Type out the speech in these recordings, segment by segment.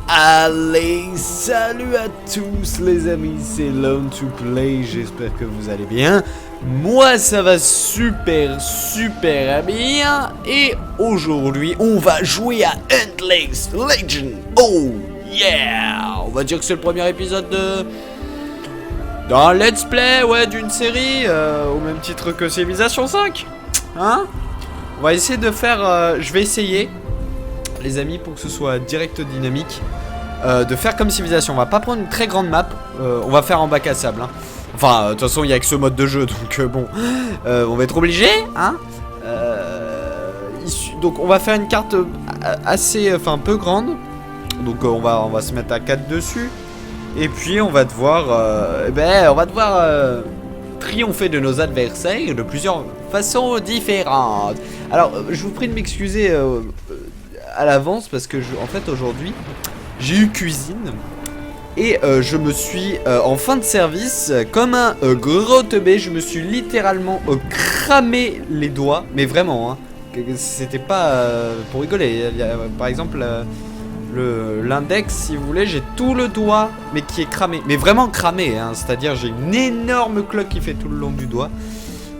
Allez, salut à tous les amis, c'est Lone to Play, j'espère que vous allez bien. Moi ça va super bien. Et aujourd'hui on va jouer à Endless Legend. Oh yeah. On va dire que c'est le premier épisode d'un let's play, ouais, d'une série, au même titre que Civilization 5. Hein? On va essayer de faire, je vais essayer les amis, pour que ce soit direct dynamique, de faire comme Civilization. On va pas prendre une très grande map, on va faire en bac à sable, hein. Enfin, de toute façon, il n'y a que ce mode de jeu, donc bon, on va être obligé, hein. Donc, on va faire une carte assez, enfin, peu grande. Donc, on va se mettre à 4 dessus. Et puis, on va devoir, triompher de nos adversaires de plusieurs façons différentes. Alors, je vous prie de m'excuser à l'avance parce que, en fait, aujourd'hui, j'ai eu cuisine. Et je me suis, en fin de service, comme un gros teubé, je me suis littéralement cramé les doigts. Mais vraiment, hein, c'était pas pour rigoler. Par exemple, l'index, si vous voulez, j'ai tout le doigt, mais qui est cramé. Mais vraiment cramé, hein, c'est-à-dire j'ai une énorme cloque qui fait tout le long du doigt.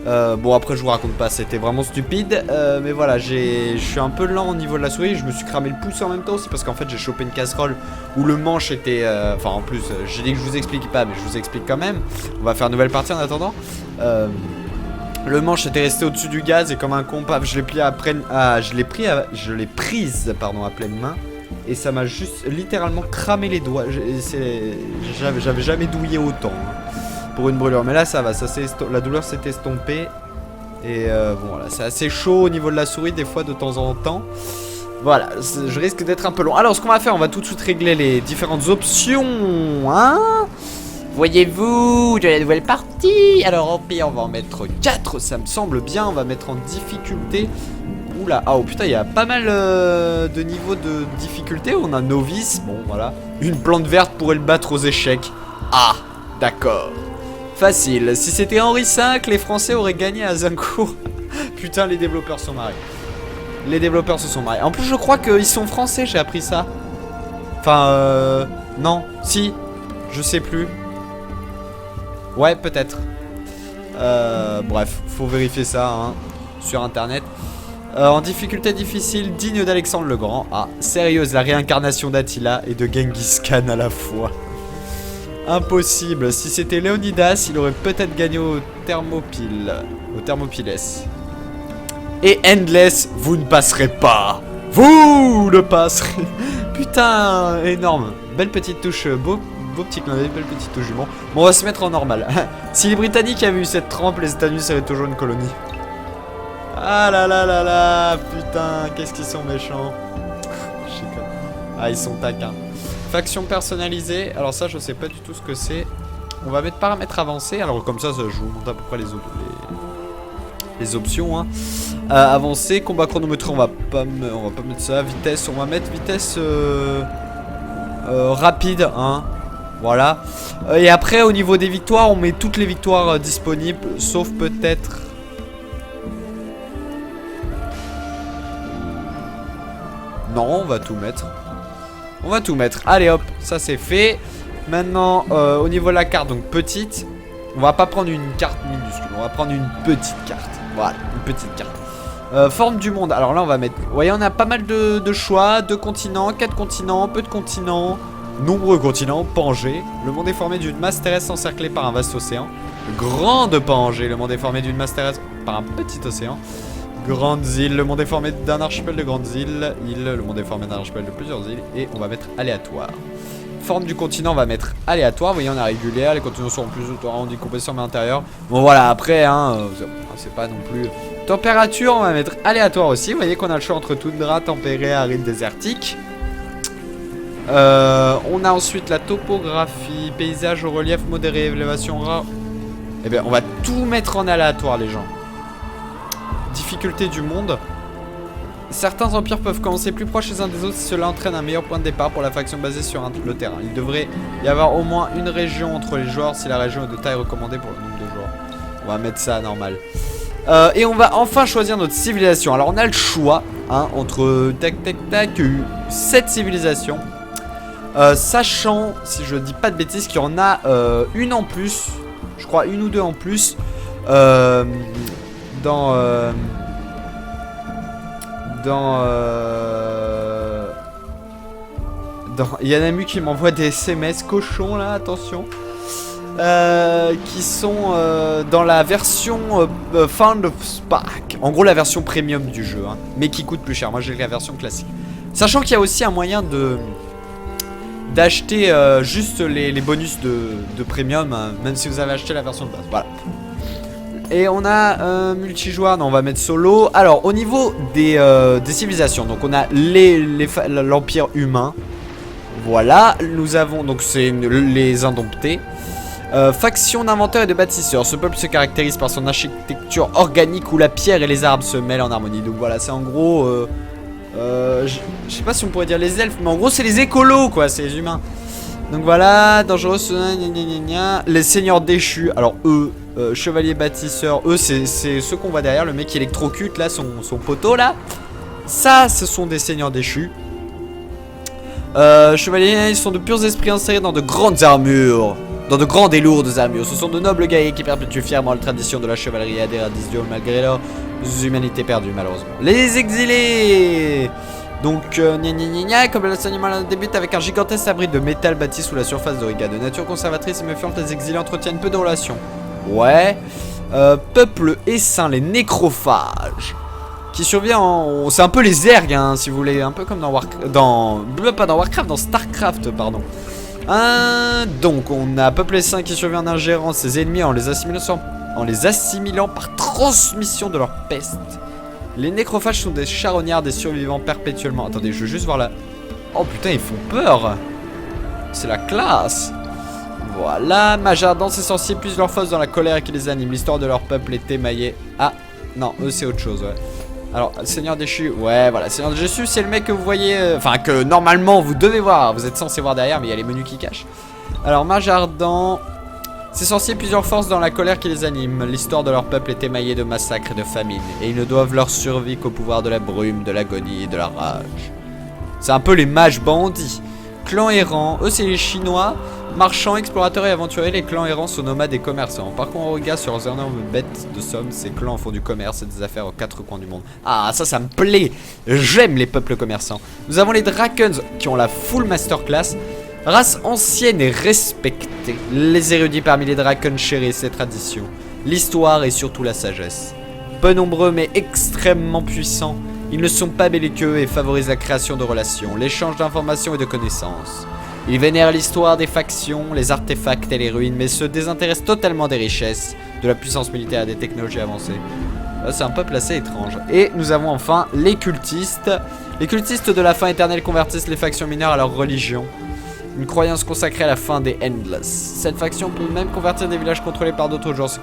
Bon, après je vous raconte pas, c'était vraiment stupide, mais voilà, je suis un peu lent au niveau de la souris. Je me suis cramé le pouce en même temps aussi parce qu'en fait j'ai chopé une casserole où le manche était, enfin en plus j'ai dit que je vous explique pas, mais je vous explique quand même. On va faire une nouvelle partie en attendant. Le manche était resté au-dessus du gaz et comme un con, paf, je l'ai prise pardon, à pleine main. Et ça m'a juste littéralement cramé les doigts. J'avais jamais douillé autant, hein, pour une brûlure. Mais là ça va, la douleur s'est estompée. Et bon voilà, c'est assez chaud au niveau de la souris des fois de temps en temps. Voilà, je risque d'être un peu long. Alors ce qu'on va faire, on va tout de suite régler les différentes options, hein. Voyez-vous, de la nouvelle partie. Alors on va en mettre 4, ça me semble bien. On va mettre en difficulté. Oula, oh putain, il y a pas mal de niveaux de difficulté. On a novice, bon voilà. Une plante verte pourrait le battre aux échecs. Ah, d'accord. Facile. Si c'était Henri V, les Français auraient gagné à Zincourt. Putain, les développeurs sont marrés. Les développeurs se sont marrés. En plus, je crois qu'ils sont français, j'ai appris ça. Enfin, non, si, je sais plus. Ouais, peut-être. Bref, faut vérifier ça, hein, sur internet. En difficulté difficile, digne d'Alexandre le Grand. Ah, sérieuse, la réincarnation d'Attila et de Genghis Khan à la fois. Impossible. Si c'était Léonidas, il aurait peut-être gagné au Thermopyles. Et Endless, vous ne passerez pas. Vous ne passerez. Putain, énorme. Belle petite touche, beau petit clin d'œil, belle petite touche du bon. Bon, on va se mettre en normal. Si les Britanniques avaient eu cette trempe, les États-Unis seraient toujours une colonie. Ah là là là là, putain, qu'est-ce qu'ils sont méchants. Ah, ils sont taquins. Faction personnalisée, alors ça je sais pas du tout ce que c'est. On va mettre paramètres avancés, alors comme ça je vous montre à peu près les options, hein. Avancé, combat chronométré, on va pas mettre ça. Vitesse, on va mettre vitesse rapide, hein. Voilà. Et après au niveau des victoires, on met toutes les victoires disponibles, sauf peut-être... Non, on va tout mettre. On va tout mettre. Allez hop, ça c'est fait. Maintenant, au niveau de la carte, donc petite. On va pas prendre une carte minuscule. On va prendre une petite carte. Voilà, une petite carte. Forme du monde. Alors là, on va mettre... Vous voyez, on a pas mal de choix. 2 continents, 4 continents, peu de continents. Nombreux continents, Pangée. Le monde est formé d'une masse terrestre encerclée par un vaste océan. Grande Pangée. Le monde est formé d'une masse terrestre par un petit océan. Grandes îles, le monde est formé d'un archipel de grandes îles. Le monde est formé d'un archipel de plusieurs îles. Et on va mettre aléatoire. Forme du continent, on va mettre aléatoire. Vous voyez, on a régulière. Les continents sont plus arrondis, compression mais intérieure. Bon voilà, après, hein, c'est pas non plus... Température, on va mettre aléatoire aussi. Vous voyez qu'on a le choix entre toundra, tempéré, aride, désertique. On a ensuite la topographie, paysage au relief modéré, élévation rare. Eh bien, on va tout mettre en aléatoire, les gens. Difficulté du monde. Certains empires peuvent commencer plus proches les uns des autres si cela entraîne un meilleur point de départ pour la faction basée sur le terrain. Il devrait y avoir au moins une région entre les joueurs si la région est de taille recommandée pour le nombre de joueurs. On va mettre ça à normal. Et on va enfin choisir notre civilisation. Alors on a le choix hein, entre tac tac tac 7 civilisations. Sachant, si je dis pas de bêtises, qu'il y en a une en plus. Je crois une ou deux en plus. Il y en a mu qui m'envoie des SMS cochons là, attention. Qui sont dans la version Found of Spark. En gros la version premium du jeu hein, mais qui coûte plus cher. Moi j'ai la version classique. Sachant qu'il y a aussi un moyen d'acheter juste les bonus de premium hein, même si vous avez acheté la version de base. Voilà. Et on a multijoueur, non on va mettre solo. Alors au niveau des civilisations, donc on a l'empire humain. Voilà, nous avons donc c'est les indomptés. Faction d'inventeurs et de bâtisseurs. Ce peuple se caractérise par son architecture organique où la pierre et les arbres se mêlent en harmonie. Donc voilà, c'est en gros je sais pas si on pourrait dire les elfes, mais en gros c'est les écolos quoi, c'est les humains. Donc voilà, dangereux, les seigneurs déchus. Alors eux, chevaliers bâtisseurs, eux c'est ceux qu'on voit derrière, le mec qui électrocute là son poteau là. Ça ce sont des seigneurs déchus. Chevaliers, ils sont de purs esprits insérés dans de grandes armures. Dans de grandes et lourdes armures. Ce sont de nobles guerriers qui perpétuent fièrement la tradition de la chevalerie et adhèrent à des idéaux malgré leur humanité perdue malheureusement. Les exilés. Donc comme l'enseignement débute avec un gigantesque abri de métal bâti sous la surface d'Origa. De nature conservatrice et méfiante, les exilés entretiennent peu de relations. Ouais. Peuple essaim, les nécrophages. Qui survient en... C'est un peu les ergs hein, si vous voulez. Un peu comme dans Warcraft. Pas dans Warcraft, dans Starcraft pardon. Donc on a peuple saint qui survient en ingérant ses ennemis en les assimilant par transmission de leur peste. Les nécrophages sont des charognards, des survivants perpétuellement. Attendez, je veux juste voir là. Oh putain, ils font peur. C'est la classe. Voilà, mage ardent, ces sorciers puisent leur force dans la colère qui les anime. L'histoire de leur peuple est émaillée. Ah, non, eux c'est autre chose, ouais. Alors, Seigneur déchu, ouais, voilà, Seigneur déchu, c'est le mec que vous voyez, enfin, que normalement vous devez voir, vous êtes censé voir derrière, mais il y a les menus qui cachent. Alors, mage ardent, ces sorciers plusieurs forces dans la colère qui les anime. L'histoire de leur peuple est émaillée de massacres et de famine, et ils ne doivent leur survie qu'au pouvoir de la brume, de l'agonie et de la rage. C'est un peu les mages bandits. Clan errant, eux c'est les Chinois. Marchands, explorateurs et aventuriers, les clans errants sont nomades et commerçants. Par contre, on regarde sur leurs énormes bêtes de somme, ces clans font du commerce et des affaires aux quatre coins du monde. Ah, ça me plaît. J'aime les peuples commerçants. Nous avons les Drakons qui ont la full masterclass. Race ancienne et respectée. Les érudits parmi les Drakons chérissent ces traditions. L'histoire et surtout la sagesse. Peu nombreux mais extrêmement puissants, ils ne sont pas belliqueux et favorisent la création de relations, l'échange d'informations et de connaissances. Ils vénèrent l'histoire des factions, les artefacts et les ruines, mais se désintéressent totalement des richesses, de la puissance militaire et des technologies avancées. C'est un peuple assez étrange. Et nous avons enfin les cultistes. Les cultistes de la fin éternelle convertissent les factions mineures à leur religion. Une croyance consacrée à la fin des Endless. Cette faction peut même convertir des villages contrôlés par d'autres genres, ce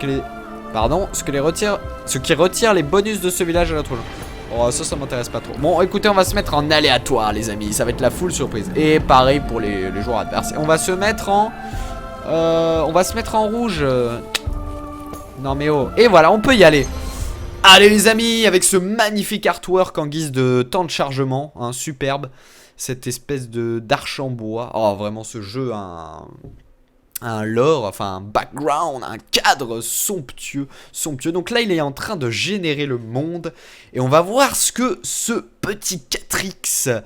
qui retire les bonus de ce village à l'autre genre. Oh, ça m'intéresse pas trop. Bon, écoutez, on va se mettre en aléatoire, les amis. Ça va être la full surprise. Et pareil pour les joueurs adverses. On va se mettre en... rouge. Non mais oh. Et voilà, on peut y aller. Allez les amis, avec ce magnifique artwork en guise de temps de chargement. Hein, superbe. Cette espèce d'arche en bois. Oh, vraiment, ce jeu a un lore, enfin un background, un cadre somptueux. Donc là il est en train de générer le monde. Et on va voir ce que ce petit 4X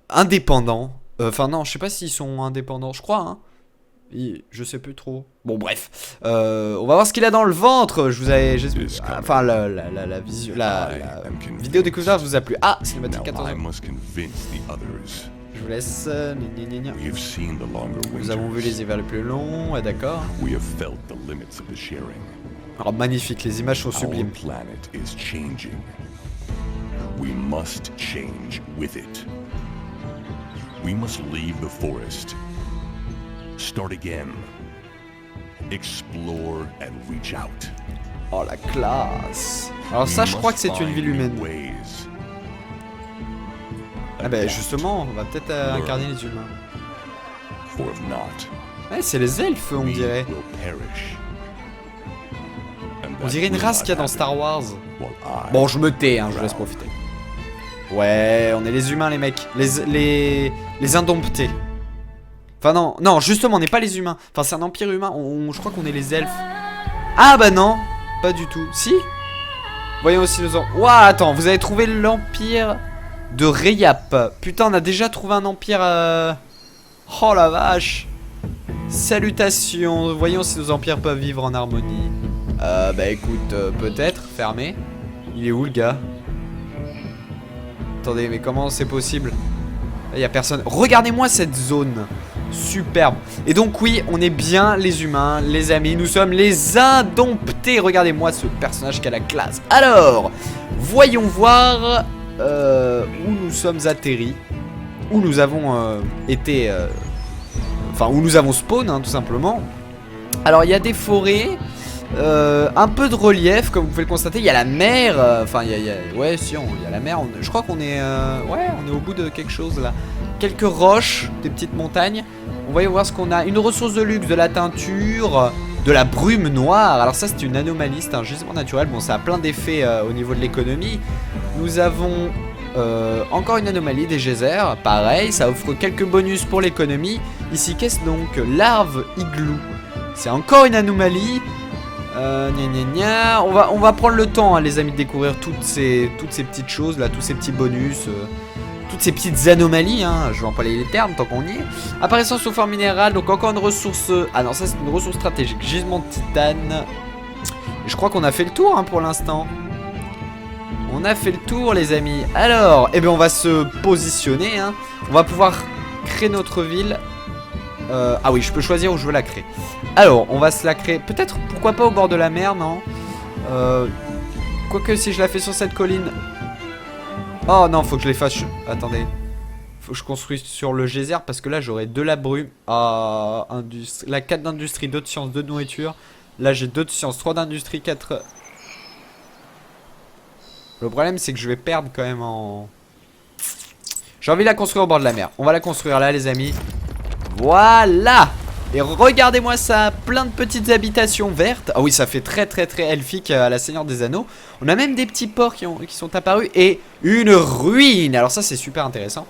indépendant, enfin non je sais pas s'ils sont indépendants, je crois hein. Je sais plus trop. Bon bref, on va voir ce qu'il a dans le ventre. Je vous avais, enfin la vidéo découverte vous a plu. Ah c'est le matin 14 ans. Je vous laisse. Nous avons vu les hivers les plus longs, ouais, d'accord. Alors magnifique, les images sont sublimes. We must change with it. We must leave the forest. Start again. Explore and reach out. Oh la classe. Alors ça je crois que c'est une ville humaine. Ah bah justement, on va peut-être incarner les humains. Ouais, c'est les elfes on dirait. On dirait une race qu'il y a dans Star Wars. Bon, je me tais, hein, je vous laisse profiter. Ouais, on est les humains, les mecs. Les indomptés. Enfin, non, justement, on n'est pas les humains. Enfin, c'est un empire humain. Je crois qu'on est les elfes. Ah, bah non, pas du tout. Si? Voyons aussi nos... Ouah, attends, vous avez trouvé l'empire de Rayap. Putain, on a déjà trouvé un empire... Oh la vache. Salutations. Voyons si nos empires peuvent vivre en harmonie. Bah écoute, peut-être. Fermé. Il est où le gars? Attendez, mais comment c'est possible? Là, y a personne. Regardez-moi cette zone. Superbe. Et donc oui, on est bien les humains, les amis. Nous sommes les indomptés. Regardez-moi ce personnage qui a la classe. Alors, voyons voir où nous sommes atterris. Où nous avons été... Enfin, où nous avons spawn, hein, tout simplement. Alors, il y a des forêts. Un peu de relief, comme vous pouvez le constater. Il y a la mer. Enfin, ouais, si, il y a la mer. Je crois qu'on est... ouais, on est au bout de quelque chose, là. Quelques roches, des petites montagnes. On va y voir ce qu'on a. Une ressource de luxe, de la teinture, de la brume noire. Alors ça, c'est une anomalie, c'est un gisement naturel. Bon, ça a plein d'effets au niveau de l'économie. Nous avons encore une anomalie, des geysers. Pareil, ça offre quelques bonus pour l'économie. Ici, qu'est-ce donc? Larve igloo. C'est encore une anomalie. On va prendre le temps, hein, les amis, de découvrir toutes ces petites choses là, tous ces petits bonus, toutes ces petites anomalies, hein, je vais employer les termes tant qu'on y est. Apparaissance sous forme minérale, donc encore une ressource. Ah non, ça c'est une ressource stratégique, gisement de titane. Et je crois qu'on a fait le tour, hein, pour l'instant. On a fait le tour, les amis. Alors, eh bien, on va se positionner, hein. On va pouvoir créer notre ville. Ah oui, je peux choisir où je veux la créer. Alors, on va se la créer. Peut-être, pourquoi pas au bord de la mer, non? Quoique, si je la fais sur cette colline. Oh non, faut que je les fasse. Attendez. Faut que je construise sur le geyser parce que là, j'aurai de la brume. Ah, la 4 d'industrie, 2 de sciences, 2 de nourriture. Là, j'ai 2 de sciences, 3 d'industrie, 4. Le problème, c'est que je vais perdre quand même en. J'ai envie de la construire au bord de la mer. On va la construire là, les amis. Voilà. Et regardez-moi ça, plein de petites habitations vertes. Ah oui, ça fait très elfique à la Seigneur des Anneaux. On a même des petits ports qui sont apparus. Et une ruine. Alors ça, c'est super intéressant.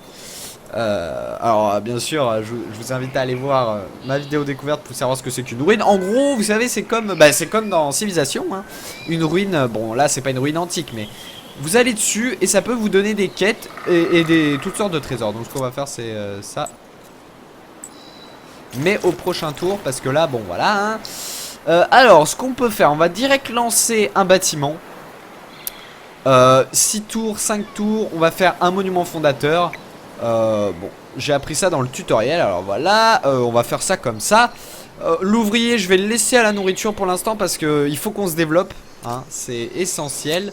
Alors bien sûr, je vous invite à aller voir ma vidéo découverte pour savoir ce que c'est qu'une ruine. En gros, vous savez, c'est comme dans Civilisation, hein. Une ruine, bon là c'est pas une ruine antique, mais vous allez dessus et ça peut vous donner des quêtes et toutes sortes de trésors. Donc ce qu'on va faire, c'est ça. Mais au prochain tour, parce que là, bon voilà, hein. Alors, ce qu'on peut faire, on va direct lancer un bâtiment. 6 tours, 5 tours, on va faire un monument fondateur. Bon, j'ai appris ça dans le tutoriel, alors voilà, on va faire ça comme ça. L'ouvrier, je vais le laisser à la nourriture pour l'instant parce qu'il faut qu'on se développe, hein, c'est essentiel.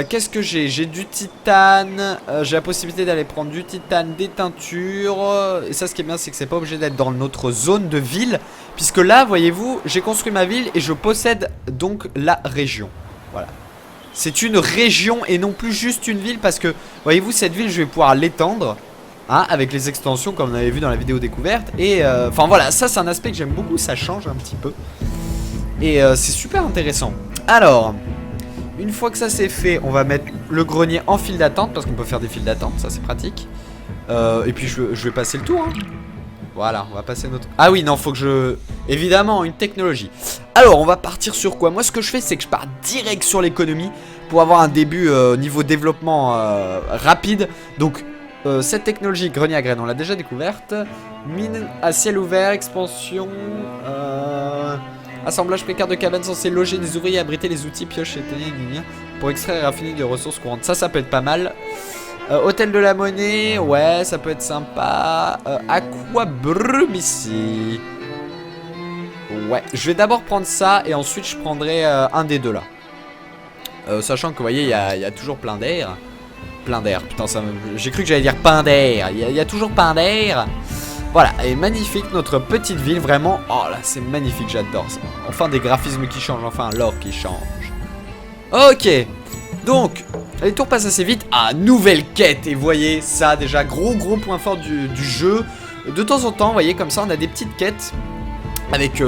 Qu'est-ce que j'ai? J'ai du titane, j'ai la possibilité d'aller prendre du titane, des teintures. Et ça, ce qui est bien, c'est que c'est pas obligé d'être dans notre zone de ville. Puisque là, voyez-vous, j'ai construit ma ville et je possède donc la région. Voilà. C'est une région et non plus juste une ville parce que, voyez-vous, cette ville, je vais pouvoir l'étendre, hein, avec les extensions comme on avait vu dans la vidéo découverte. Et enfin voilà, ça c'est un aspect que j'aime beaucoup, ça change un petit peu. Et c'est super intéressant. Alors, une fois que ça c'est fait, on va mettre le grenier en file d'attente parce qu'on peut faire des files d'attente, ça c'est pratique. Et puis je vais passer le tour, hein. Voilà, on va passer notre... Ah oui, non, faut que je... Évidemment, une technologie. Alors, on va partir sur quoi? Moi, ce que je fais, c'est que je pars direct sur l'économie pour avoir un début niveau développement rapide. Donc, cette technologie, grenier à graines, on l'a déjà découverte. Mine à ciel ouvert, expansion... Assemblage précaire de cabanes censé loger des ouvriers, abriter les outils, pioches, pour extraire et raffiner des ressources courantes. Ça peut être pas mal. Hôtel de la monnaie, ouais, ça peut être sympa. Aqua brume ici. Ouais, je vais d'abord prendre ça et ensuite je prendrai un des deux là. Sachant que vous voyez, il y a toujours plein d'air. Plein d'air, putain, j'ai cru que j'allais dire pain d'air. Il y a toujours pain d'air. Voilà, et magnifique notre petite ville, vraiment. Oh là, c'est magnifique, j'adore ça. Enfin des graphismes qui changent, enfin l'or qui change. Ok, donc... Les tours passent assez vite. Ah, nouvelle quête. Et vous voyez ça déjà, gros point fort du jeu. De temps en temps, vous voyez, comme ça, on a des petites quêtes. avec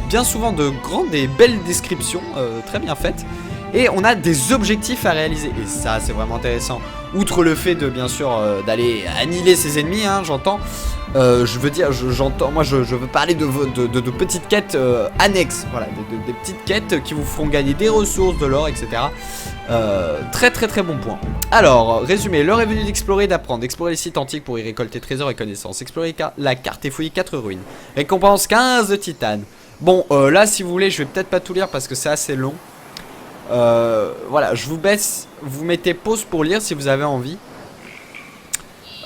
bien souvent de grandes et belles descriptions, très bien faites. Et on a des objectifs à réaliser. Et ça, c'est vraiment intéressant. Outre le fait de, bien sûr, d'aller annihiler ses ennemis, hein, j'entends. Je veux dire, j'entends. Moi, je veux parler de petites quêtes annexes. Voilà, des petites quêtes qui vous feront gagner des ressources, de l'or, etc. Très très très bon point. Alors, résumé, l'heure est venue d'explorer et d'apprendre. Explorer les sites antiques pour y récolter trésors et connaissances. Explorer la carte et fouiller 4 ruines. Récompense 15 de titane. Bon, là, si vous voulez, je vais peut-être pas tout lire parce que c'est assez long. Voilà, je vous baisse, vous mettez pause pour lire si vous avez envie.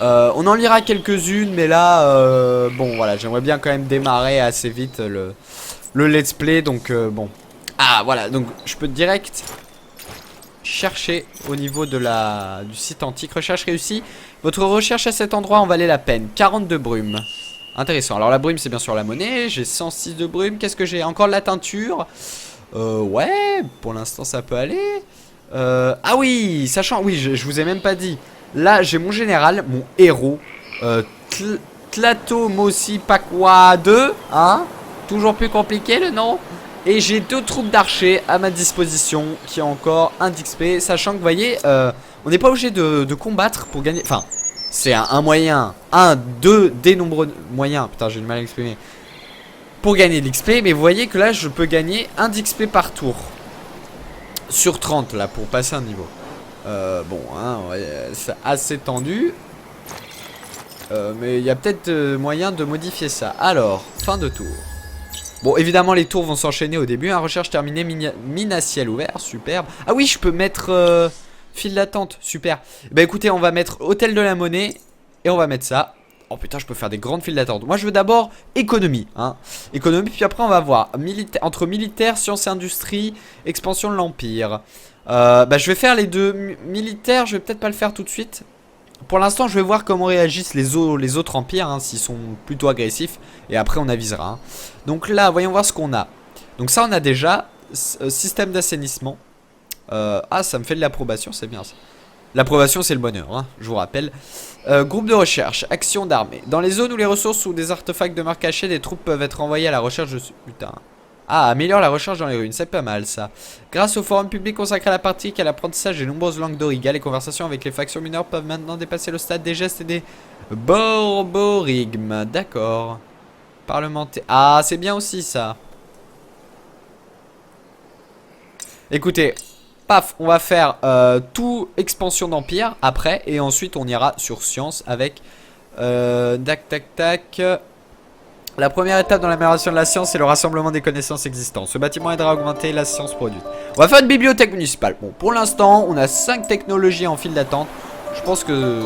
On en lira quelques-unes, mais là, bon, voilà, j'aimerais bien quand même démarrer assez vite le let's play, donc bon. Ah, voilà, donc je peux direct chercher au niveau de du site antique. Recherche réussie. Votre recherche à cet endroit en valait la peine. 42 brumes. Intéressant. Alors la brume, c'est bien sûr la monnaie. J'ai 106 de brume. Qu'est-ce que j'ai? Encore de la teinture. Ouais, pour l'instant ça peut aller. Ah oui, sachant, oui, je vous ai même pas dit. Là, j'ai mon général, mon héros, Tlatomosi Pakwa 2, hein. Toujours plus compliqué le nom. Et j'ai 2 troupes d'archers à ma disposition qui ont encore 1 d'XP. Sachant que, vous voyez, on n'est pas obligé de combattre pour gagner. Enfin, c'est un moyen, des nombreux moyens. Putain, j'ai du mal à l'exprimer. Pour gagner de l'XP, mais vous voyez que là je peux gagner 1 d'XP par tour. Sur 30 là pour passer un niveau. Bon, hein, ouais, c'est assez tendu. Mais il y a peut-être moyen de modifier ça. Alors, fin de tour. Bon, évidemment les tours vont s'enchaîner au début. Recherche terminée, mine à ciel ouvert, superbe. Ah oui, je peux mettre file d'attente, super. Bah écoutez, on va mettre hôtel de la monnaie. Et on va mettre ça. Oh putain, je peux faire des grandes files d'attente. Moi je veux d'abord économie, hein. Économie, puis après on va voir entre militaire, sciences et industrie, expansion de l'empire. Bah je vais faire les deux. Militaires, je vais peut-être pas le faire tout de suite. Pour l'instant je vais voir comment réagissent les autres empires, hein, s'ils sont plutôt agressifs. Et après on avisera, hein. Donc là, voyons voir ce qu'on a. Donc ça on a déjà système d'assainissement. Ah, ça me fait de l'approbation, c'est bien ça. L'approbation c'est le bonheur, hein, je vous rappelle. Groupe de recherche, action d'armée. Dans les zones où les ressources ou des artefacts demeurent cachés, des troupes peuvent être envoyées à la recherche de... Putain. Ah, améliore la recherche dans les ruines, c'est pas mal ça. Grâce au forum public consacré à la pratique et à l'apprentissage des nombreuses langues d'Auriga, les conversations avec les factions mineures peuvent maintenant dépasser le stade des gestes et des borborigmes. D'accord. Parlementaire. Ah, c'est bien aussi ça. Écoutez... Paf, on va faire tout expansion d'empire après. Et ensuite on ira sur science avec tac tac tac. La première étape dans l'amélioration de la science, c'est le rassemblement des connaissances existantes. Ce bâtiment aidera à augmenter la science produite. On va faire une bibliothèque municipale. Bon, pour l'instant on a 5 technologies en file d'attente. Je pense que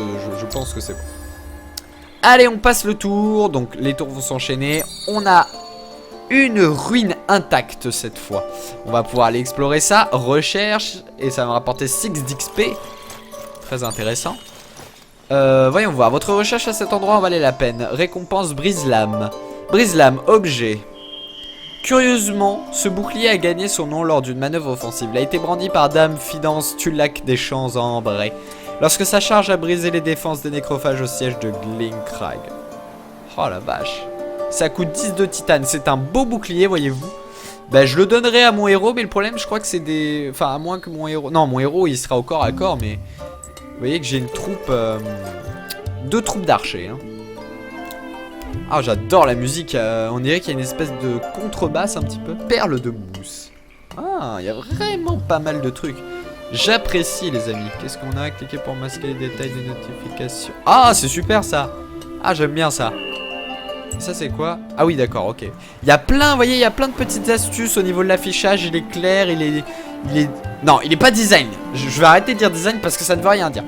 c'est bon. Allez, on passe le tour. Donc les tours vont s'enchaîner. On a une ruine intacte cette fois. On va pouvoir aller explorer ça. Recherche. Et ça va me rapporter 6 d'XP. Très intéressant. Voyons voir. Votre recherche à cet endroit en valait la peine. Récompense brise-lame. Brise-lame, objet. Curieusement, ce bouclier a gagné son nom lors d'une manœuvre offensive. Il a été brandi par Dame Fidance Tulac des Champs en Ambray. Lorsque sa charge a brisé les défenses des nécrophages au siège de Glinkrag. Oh la vache. Ça coûte 10 de titane. C'est un beau bouclier, voyez-vous. Bah, je le donnerai à mon héros, mais le problème, je crois que c'est des... Enfin, à moins que mon héros... Non, mon héros, il sera au corps à corps, mais... Vous voyez que j'ai une troupe... 2 troupes d'archers, hein. Ah, j'adore la musique. On dirait qu'il y a une espèce de contrebasse un petit peu. Perle de mousse. Ah, il y a vraiment pas mal de trucs. J'apprécie, les amis. Qu'est-ce qu'on a? Cliquez pour masquer les détails des notifications. Ah, c'est super, ça. Ah, j'aime bien ça. Ça c'est quoi? Ah oui d'accord, ok. Il y a plein, vous voyez, il y a plein de petites astuces au niveau de l'affichage. Il est clair, il est... Non, il est pas design. Je vais arrêter de dire design parce que ça ne veut rien dire.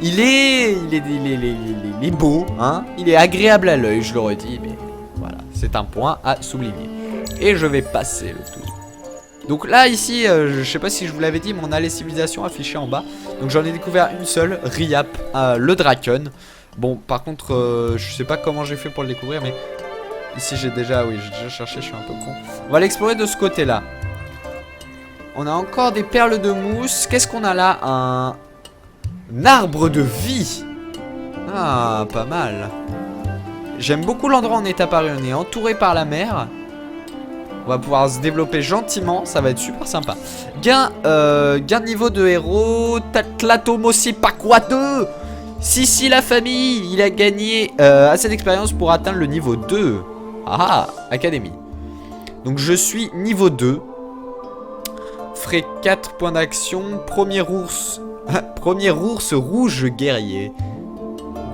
Il est beau, hein. Il est agréable à l'œil, je le redis. Mais voilà, c'est un point à souligner. Et je vais passer le tour. Donc là, ici, je sais pas si je vous l'avais dit, mais on a les civilisations affichées en bas. Donc j'en ai découvert une seule, Riap, le Drakon. Bon, par contre, je sais pas comment j'ai fait pour le découvrir, mais ici j'ai déjà, oui, j'ai déjà cherché, je suis un peu con. On va l'explorer de ce côté-là. On a encore des perles de mousse. Qu'est-ce qu'on a là? Un arbre de vie. Ah, pas mal. J'aime beaucoup l'endroit où on est apparu. On est entouré par la mer. On va pouvoir se développer gentiment, ça va être super sympa. Gain de niveau de héros, Tlatomosi Pakwa 2. Si la famille, il a gagné assez d'expérience pour atteindre le niveau 2. Ah, académie. Donc je suis niveau 2. Ferai 4 points d'action. Premier ours rouge guerrier.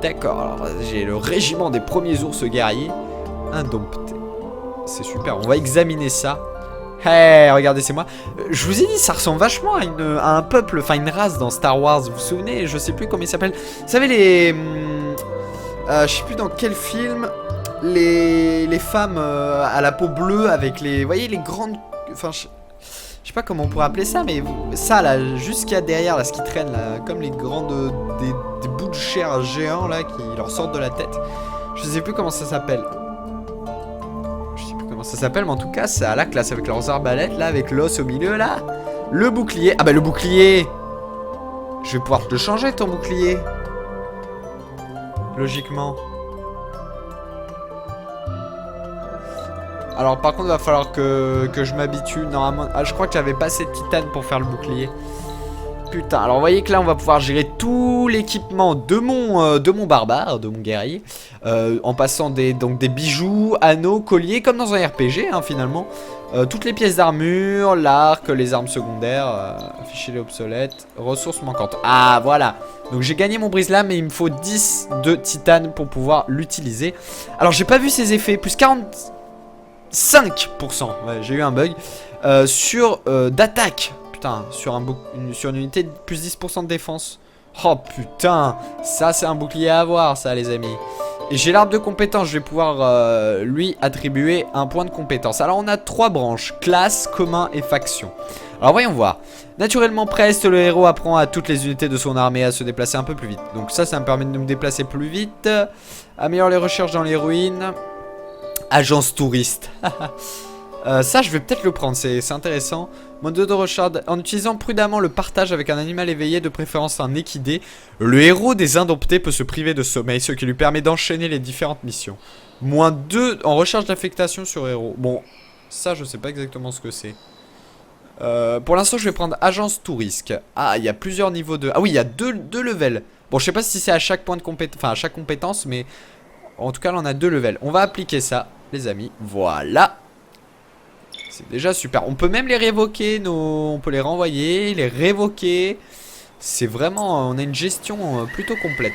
D'accord, alors j'ai le régiment des premiers ours guerriers indomptés. C'est super, on va examiner ça. Hey, regardez, c'est moi. Je vous ai dit, ça ressemble vachement à un peuple, enfin une race dans Star Wars. Vous vous souvenez? Je sais plus comment il s'appelle. Vous savez les... je sais plus dans quel film. Les femmes à la peau bleue avec les... Vous voyez les grandes... Enfin, je sais pas comment on pourrait appeler ça, mais ça là, juste qu'il y a derrière, là, ce qui traîne là, comme les grandes... Des bouts de chair géants là, qui leur sortent de la tête. Je sais plus comment ça s'appelle. Ça s'appelle, mais en tout cas c'est à la classe avec leurs arbalètes là, avec l'os au milieu là. Le bouclier, ah bah le bouclier, je vais pouvoir te le changer ton bouclier. Logiquement. Alors par contre il va falloir que je m'habitue. Normalement, ah, je crois que j'avais pas assez de titane pour faire le bouclier. Putain, alors vous voyez que là on va pouvoir gérer tout l'équipement de mon barbare, de mon guerrier, en passant donc des bijoux, anneaux, colliers, comme dans un RPG hein, finalement. Toutes les pièces d'armure, l'arc, les armes secondaires, afficher les obsolètes, ressources manquantes. Ah voilà, donc j'ai gagné mon brise-lame mais il me faut 10 de titane pour pouvoir l'utiliser. Alors j'ai pas vu ses effets, plus 45%, ouais, j'ai eu un bug, sur d'attaque. Putain, sur une unité de plus 10% de défense. Oh putain, ça c'est un bouclier à avoir ça les amis. Et j'ai l'arbre de compétences, je vais pouvoir lui attribuer un point de compétence. Alors on a 3 branches, classe, commun et faction. Alors voyons voir. Naturellement preste, le héros apprend à toutes les unités de son armée à se déplacer un peu plus vite. Donc ça me permet de me déplacer plus vite. Améliore les recherches dans les ruines. Agence touriste. Ça je vais peut-être le prendre, c'est intéressant. Mode de recharge, en utilisant prudemment le partage avec un animal éveillé, de préférence un équidé, le héros des indomptés peut se priver de sommeil, ce qui lui permet d'enchaîner les différentes missions. Moins 2 en recherche d'affectation sur héros. Bon, ça je sais pas exactement ce que c'est. Pour l'instant je vais prendre agence tout risque. Ah, il y a plusieurs niveaux de... Ah oui, il y a deux levels. Bon, je sais pas si c'est à chaque point de compétence, enfin à chaque compétence, mais en tout cas là on a 2 levels. On va appliquer ça, les amis. Voilà. C'est déjà super. On peut même les révoquer, on peut les renvoyer, les révoquer. C'est vraiment... On a une gestion plutôt complète.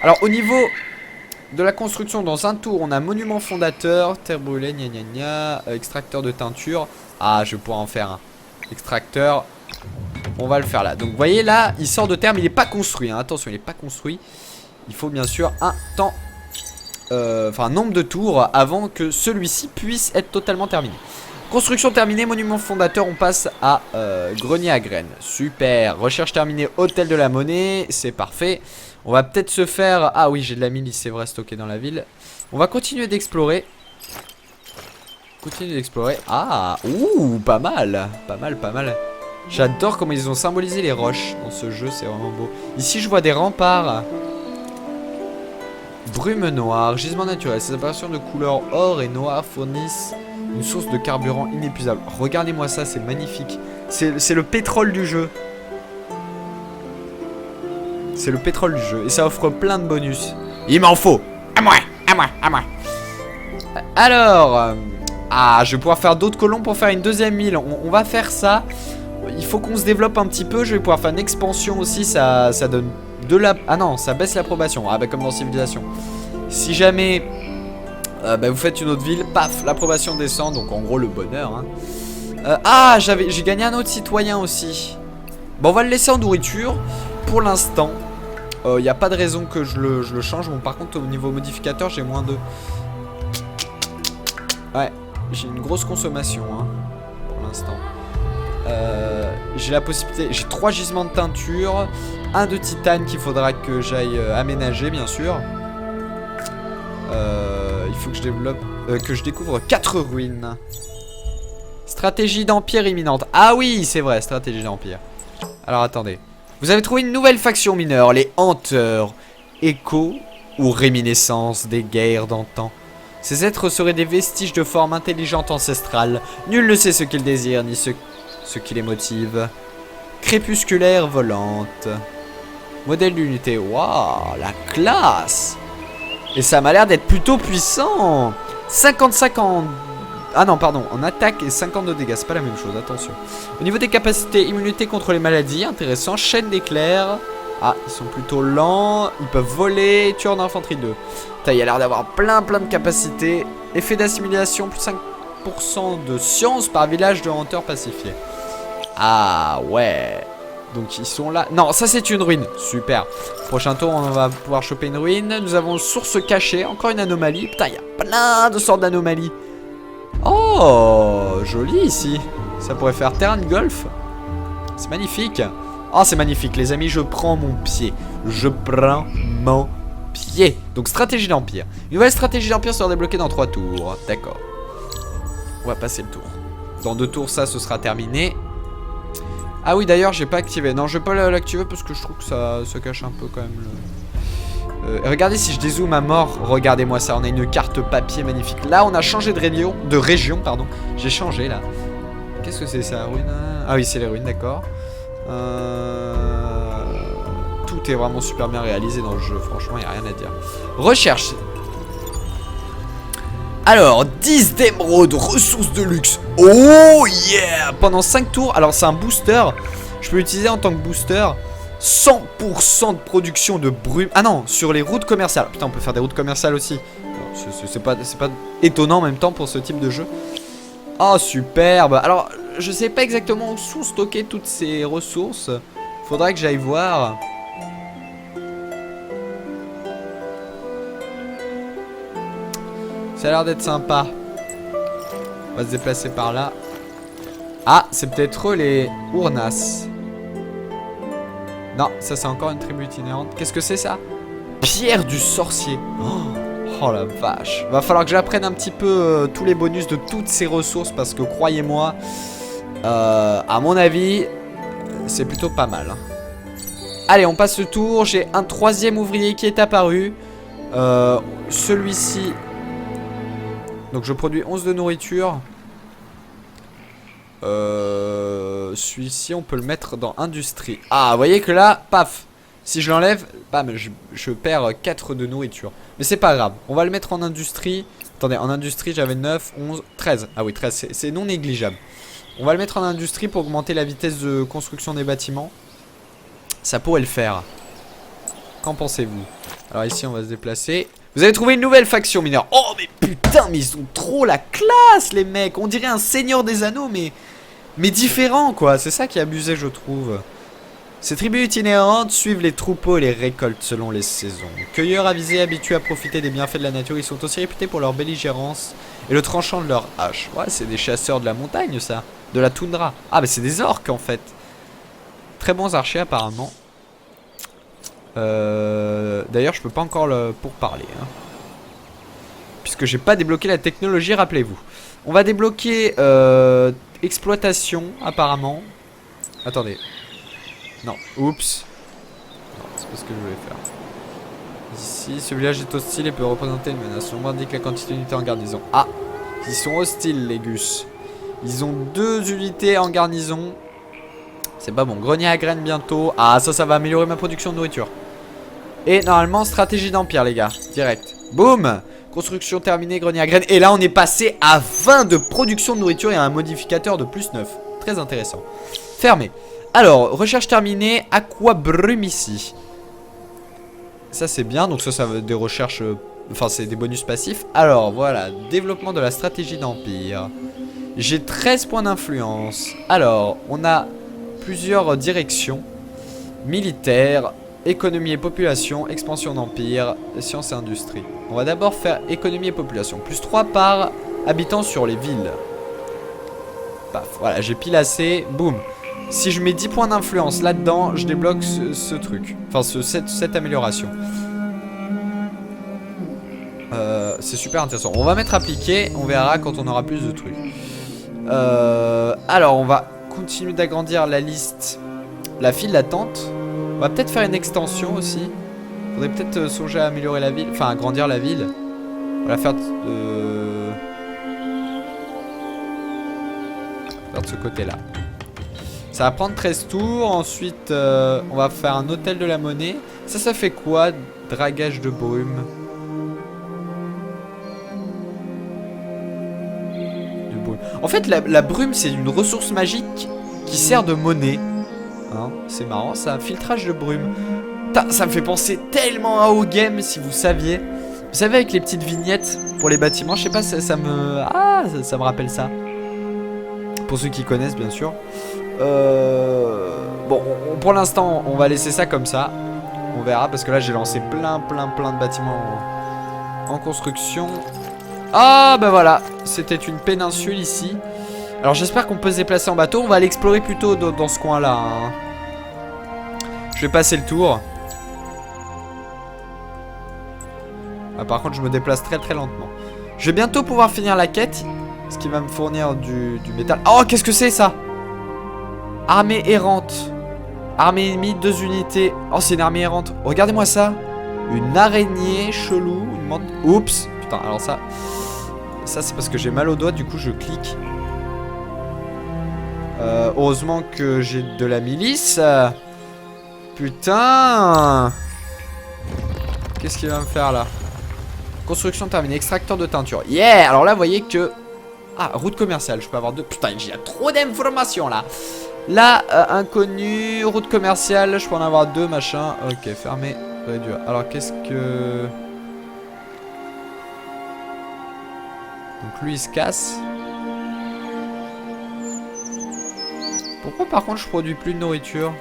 Alors au niveau de la construction, dans un tour, on a monument fondateur, terre brûlée, gna gna gna, extracteur de teinture. Ah, je vais pouvoir en faire un. Extracteur. On va le faire là. Donc vous voyez là, il sort de terre, mais il n'est pas construit. Hein. Attention, il n'est pas construit. Il faut bien sûr un temps... Enfin un nombre de tours avant que celui-ci puisse être totalement terminé. Construction terminée, monument fondateur, on passe à grenier à graines. Super, recherche terminée, hôtel de la monnaie, c'est parfait. On va peut-être se faire... Ah oui, j'ai de la milice, c'est vrai, stocké dans la ville. On va continuer d'explorer. Ah, ouh, pas mal. Pas mal. J'adore comment ils ont symbolisé les roches dans ce jeu, c'est vraiment beau. Ici, je vois des remparts. Brume noire, gisement naturel. Ces apparitions de couleur or et noir fournissent une source de carburant inépuisable. Regardez-moi ça, c'est magnifique. C'est le pétrole du jeu. C'est le pétrole du jeu. Et ça offre plein de bonus. Il m'en faut. À moi. Alors... ah, je vais pouvoir faire d'autres colons pour faire une deuxième île. On va faire ça. Il faut qu'on se développe un petit peu. Je vais pouvoir faire une expansion aussi. Ça donne de la... Ah non, ça baisse l'approbation. Ah bah comme dans Civilisation. Si jamais... bah vous faites une autre ville, paf, l'approbation descend, donc en gros le bonheur hein. Ah, j'ai gagné un autre citoyen aussi. Bon, on va le laisser en nourriture pour l'instant. Il n'y a pas de raison que je le change. Bon, par contre au niveau modificateur j'ai moins 2. Ouais, j'ai une grosse consommation hein, pour l'instant. J'ai la possibilité, j'ai 3 gisements de teinture, 1 de titane qu'il faudra que j'aille aménager bien sûr. Il faut que je développe, que je découvre 4 ruines. Stratégie d'empire imminente. Ah oui, c'est vrai, stratégie d'empire. Alors attendez. Vous avez trouvé une nouvelle faction mineure, les hanteurs. Écho ou réminiscence des guerres d'antan. Ces êtres seraient des vestiges de forme intelligente ancestrale. Nul ne sait ce qu'ils désirent, ni ce qui les motive. Crépusculaire volante. Modèle d'unité. Waouh, la classe! Et ça m'a l'air d'être plutôt puissant. 55 en... Ah non, pardon, en attaque et 50 de dégâts, c'est pas la même chose, attention. Au niveau des capacités, immunité contre les maladies, intéressant. Chaîne d'éclair. Ah, ils sont plutôt lents. Ils peuvent voler. Tueur d'infanterie 2. Putain, il a l'air d'avoir plein de capacités. Effet d'assimilation, plus 5% de science par village de hanteurs pacifiés. Ah ouais. Donc ils sont là. Non, ça c'est une ruine. Super. Prochain tour, on va pouvoir choper une ruine. Nous avons source cachée. Encore une anomalie. Putain, il y a plein de sortes d'anomalies. Oh, joli ici. Ça pourrait faire terrain de golf. C'est magnifique. Oh, c'est magnifique, les amis. Je prends mon pied. Je prends mon pied. Donc, stratégie d'empire. Une nouvelle stratégie d'empire sera débloquée dans 3 tours. D'accord. On va passer le tour. Dans 2 tours, ça, ce sera terminé. Ah oui, d'ailleurs, j'ai pas activé. Non, je vais pas l'activer parce que je trouve que ça cache un peu quand même le... regardez si je dézoome à mort. Regardez-moi ça, on a une carte papier magnifique. Là, on a changé de région, pardon. J'ai changé, là. Qu'est-ce que c'est, ça, ruine? Ah oui, c'est les ruines, d'accord. Tout est vraiment super bien réalisé dans le jeu. Franchement, il n'y a rien à dire. Recherche. Alors, 10 d'émeraude, ressources de luxe. Oh yeah! Pendant 5 tours, alors c'est un booster. Je peux l'utiliser en tant que booster. 100% de production de brume. Ah non, sur les routes commerciales. Putain, on peut faire des routes commerciales aussi. C'est pas étonnant en même temps pour ce type de jeu. Oh, superbe. Alors, je sais pas exactement où sont stockées toutes ces ressources. Faudrait que j'aille voir. Ça a l'air d'être sympa. On va se déplacer par là. Ah, c'est peut-être eux les Ournas. Non, ça c'est encore une tribu itinérante. Qu'est-ce que c'est ça? Pierre du sorcier. Oh la vache. Va falloir que j'apprenne un petit peu tous les bonus de toutes ces ressources. Parce que croyez-moi, à mon avis, c'est plutôt pas mal. Allez, on passe le tour. J'ai un 3e ouvrier qui est apparu. Celui-ci. Donc je produis 11 de nourriture. Celui-ci, on peut le mettre dans industrie. Ah, vous voyez que là, paf. Si je l'enlève, bam, je perds 4 de nourriture. Mais c'est pas grave. On va le mettre en industrie. Attendez, en industrie, j'avais 9, 11, 13. Ah oui, 13, c'est non négligeable. On va le mettre en industrie pour augmenter la vitesse de construction des bâtiments. Ça pourrait le faire. Qu'en pensez-vous? Alors ici, on va se déplacer. Vous avez trouvé une nouvelle faction mineure. Oh mais putain, mais ils ont trop la classe les mecs. On dirait un seigneur des anneaux mais différent quoi. C'est ça qui est abusé je trouve. Ces tribus itinérantes suivent les troupeaux et les récoltes selon les saisons. Cueilleurs avisés, habitués à profiter des bienfaits de la nature, ils sont aussi réputés pour leur belligérance et le tranchant de leur hache. Ouais, c'est des chasseurs de la montagne ça. De la toundra. Ah mais c'est des orques en fait. Très bons archers apparemment. D'ailleurs je peux pas encore le pourparler hein. Puisque j'ai pas débloqué la technologie, rappelez-vous. On va débloquer exploitation apparemment. Attendez. Non, oups. Non, c'est pas ce que je voulais faire. Ici, ce village est hostile et peut représenter une menace. On m'indique la quantité d'unités en garnison. Ah, ils sont hostiles les gus. Ils ont 2 unités en garnison. C'est pas bon, grenier à graines bientôt. Ah ça va améliorer ma production de nourriture. Et normalement stratégie d'empire les gars. Direct. Boum. Construction terminée, grenier à graines. Et là on est passé à 20 de production de nourriture et un modificateur de plus 9. Très intéressant. Fermé. Alors, recherche terminée. Aqua brume ici. Ça c'est bien, donc ça veut des recherches. Enfin c'est des bonus passifs. Alors voilà, développement de la stratégie d'empire. J'ai 13 points d'influence. Alors, on a plusieurs directions. Militaire, économie et population, expansion d'empire, sciences et industrie. On va d'abord faire économie et population. Plus 3 par habitant sur les villes. Paf, voilà, j'ai pile assez. Boum. Si je mets 10 points d'influence là-dedans, je débloque ce truc. Enfin, cette amélioration. C'est super intéressant. On va mettre appliqué, on verra quand on aura plus de trucs. Alors, on va continuer d'agrandir la liste. La file d'attente. On va peut-être faire une extension aussi. Faudrait peut-être songer à améliorer la ville. Enfin, agrandir la ville. On va faire de ce côté-là. Ça va prendre 13 tours. Ensuite, on va faire un hôtel de la monnaie. Ça fait quoi? Dragage de brume. En fait, la brume, c'est une ressource magique qui sert de monnaie. Hein, c'est marrant, ça. Filtrage de brume. Putain, ça me fait penser tellement à O-Game, si vous saviez. Vous savez, avec les petites vignettes pour les bâtiments, je sais pas, ça me... Ah, ça me rappelle ça. Pour ceux qui connaissent, bien sûr. Bon, pour l'instant, on va laisser ça comme ça. On verra, parce que là, j'ai lancé plein de bâtiments en construction. Ah, bah voilà. C'était une péninsule ici. Alors, j'espère qu'on peut se déplacer en bateau. On va aller explorer plutôt dans ce coin-là. Hein. Je vais passer le tour. Ah, par contre, je me déplace très lentement. Je vais bientôt pouvoir finir la quête. Ce qui va me fournir du métal. Oh, qu'est-ce que c'est ça? Armée errante. Armée ennemie, 2 unités. Oh, c'est une armée errante. Regardez-moi ça. Une araignée chelou. Oups. Putain, alors ça c'est parce que j'ai mal au doigt. Du coup, je clique. Heureusement que j'ai de la milice. Putain. Qu'est-ce qu'il va me faire là? Construction terminée. Extracteur de teinture. Yeah. Alors là, vous voyez que... Ah, route commerciale. Je peux avoir 2. Putain, il y a trop d'informations là. Là, inconnu. Route commerciale. Je peux en avoir 2, machin. Ok, fermé. Réduire. Alors, qu'est-ce que... Donc lui, il se casse. Pourquoi par contre je produis plus de nourriture?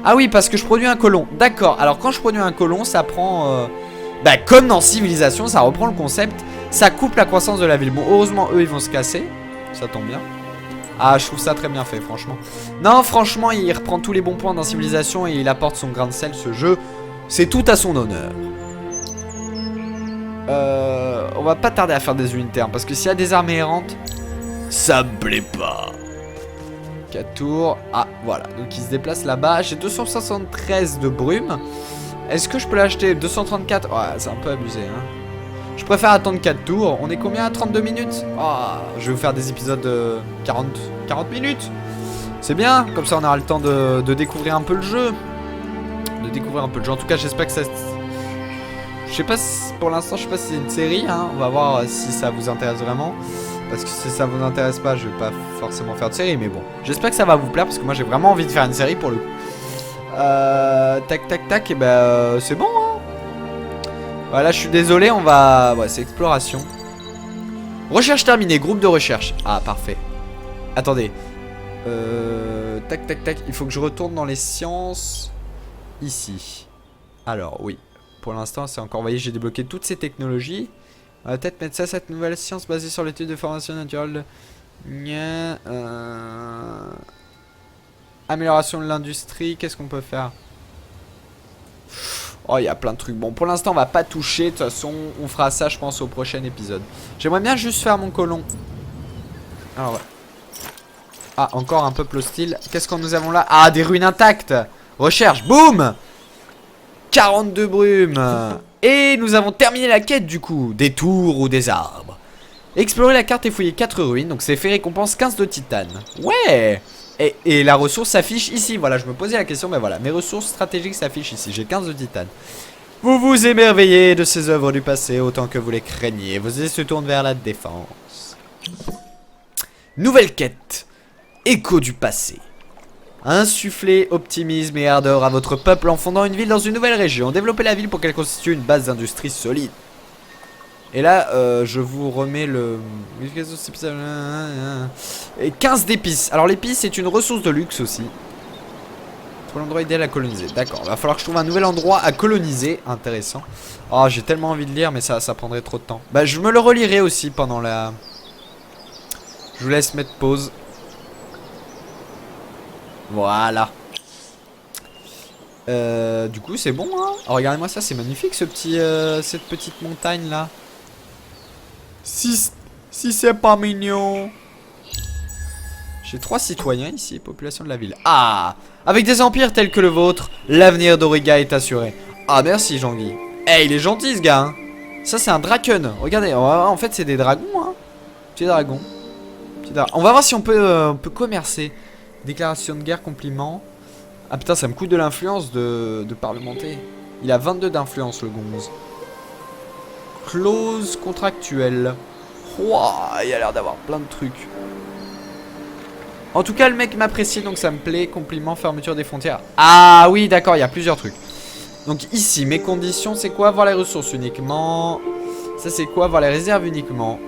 Ah oui, parce que je produis un colon. D'accord, alors quand je produis un colon, ça prend... Bah comme dans Civilisation, ça reprend le concept. Ça coupe la croissance de la ville. Bon, heureusement, eux, ils vont se casser. Ça tombe bien. Ah, je trouve ça très bien fait, franchement. Non, franchement, il reprend tous les bons points dans Civilisation et il apporte son grain de sel, ce jeu. C'est tout à son honneur. On va pas tarder à faire des unités, hein, parce que s'il y a des armées errantes, ça me plaît pas. 4 tours. Ah, voilà. Donc il se déplace là-bas. J'ai 273 de brume. Est-ce que je peux l'acheter? 234. Ouais, c'est un peu abusé, hein. Je préfère attendre 4 tours. On est combien? 32 minutes? Oh, je vais vous faire des épisodes de 40 minutes. C'est bien. Comme ça, on aura le temps de découvrir un peu le jeu. En tout cas, j'espère que ça... Je sais pas si, pour l'instant, je sais pas si c'est une série, hein. On va voir si ça vous intéresse vraiment. Parce que si ça vous intéresse pas, je vais pas forcément faire de série. Mais bon, j'espère que ça va vous plaire. Parce que moi, j'ai vraiment envie de faire une série pour le coup. Tac. Et ben, c'est bon, hein. Voilà, je suis désolé, on va... Ouais, c'est exploration. Recherche terminée, groupe de recherche. Ah, parfait. Attendez. Tac. Il faut que je retourne dans les sciences. Ici. Alors, oui. Pour l'instant, c'est encore... Vous voyez, j'ai débloqué toutes ces technologies. On va peut-être mettre ça, cette nouvelle science basée sur l'étude de formation naturelle. Amélioration de l'industrie. Qu'est-ce qu'on peut faire? Oh, il y a plein de trucs. Bon, pour l'instant, on va pas toucher. De toute façon, on fera ça, je pense, au prochain épisode. J'aimerais bien juste faire mon colon. Alors, ouais. Ah, encore un peuple hostile. Qu'est-ce que nous avons là? Ah, des ruines intactes. Recherche, boum. 42 brumes. Et nous avons terminé la quête du coup. Des tours ou des arbres. Explorer la carte et fouiller 4 ruines. Donc c'est fait récompense 15 de titane. Ouais. Et la ressource s'affiche ici. Voilà, je me posais la question, mais voilà. Mes ressources stratégiques s'affichent ici. J'ai 15 de titane. Vous vous émerveillez de ces œuvres du passé autant que vous les craignez. Vos yeux se tournent vers la défense. Nouvelle quête. Écho du passé. Insuffler optimisme et ardeur à votre peuple en fondant une ville dans une nouvelle région. Développez la ville pour qu'elle constitue une base d'industrie solide. Et là, je vous remets le... Et 15 d'épices. Alors l'épice, c'est une ressource de luxe aussi. Pour l'endroit idéal à coloniser. D'accord, il va falloir que je trouve un nouvel endroit à coloniser. Intéressant. Oh, j'ai tellement envie de lire, mais ça prendrait trop de temps. Bah, je me le relirai aussi pendant la... Je vous laisse mettre pause. Voilà. Du coup c'est bon, hein. Oh, regardez-moi ça, c'est magnifique ce petit, cette petite montagne là. Si c'est pas mignon. J'ai 3 citoyens ici, population de la ville. Ah, avec des empires tels que le vôtre, l'avenir d'Auriga est assuré. Ah merci Jean-Guy. Eh, il est gentil ce gars, hein. Ça c'est un Draken. Regardez, en fait c'est des dragons, hein. Petit dragon. On va voir si on peut commercer. Déclaration de guerre, compliment. Ah putain, ça me coûte de l'influence de parlementer. Il a 22 d'influence le gonze. Clause contractuelle. Ouah, il a l'air d'avoir plein de trucs. En tout cas, le mec m'apprécie, donc ça me plaît. Compliment, fermeture des frontières. Ah oui, d'accord, il y a plusieurs trucs. Donc ici, mes conditions, c'est quoi? Voir les ressources uniquement. Ça, c'est quoi? Voir les réserves uniquement.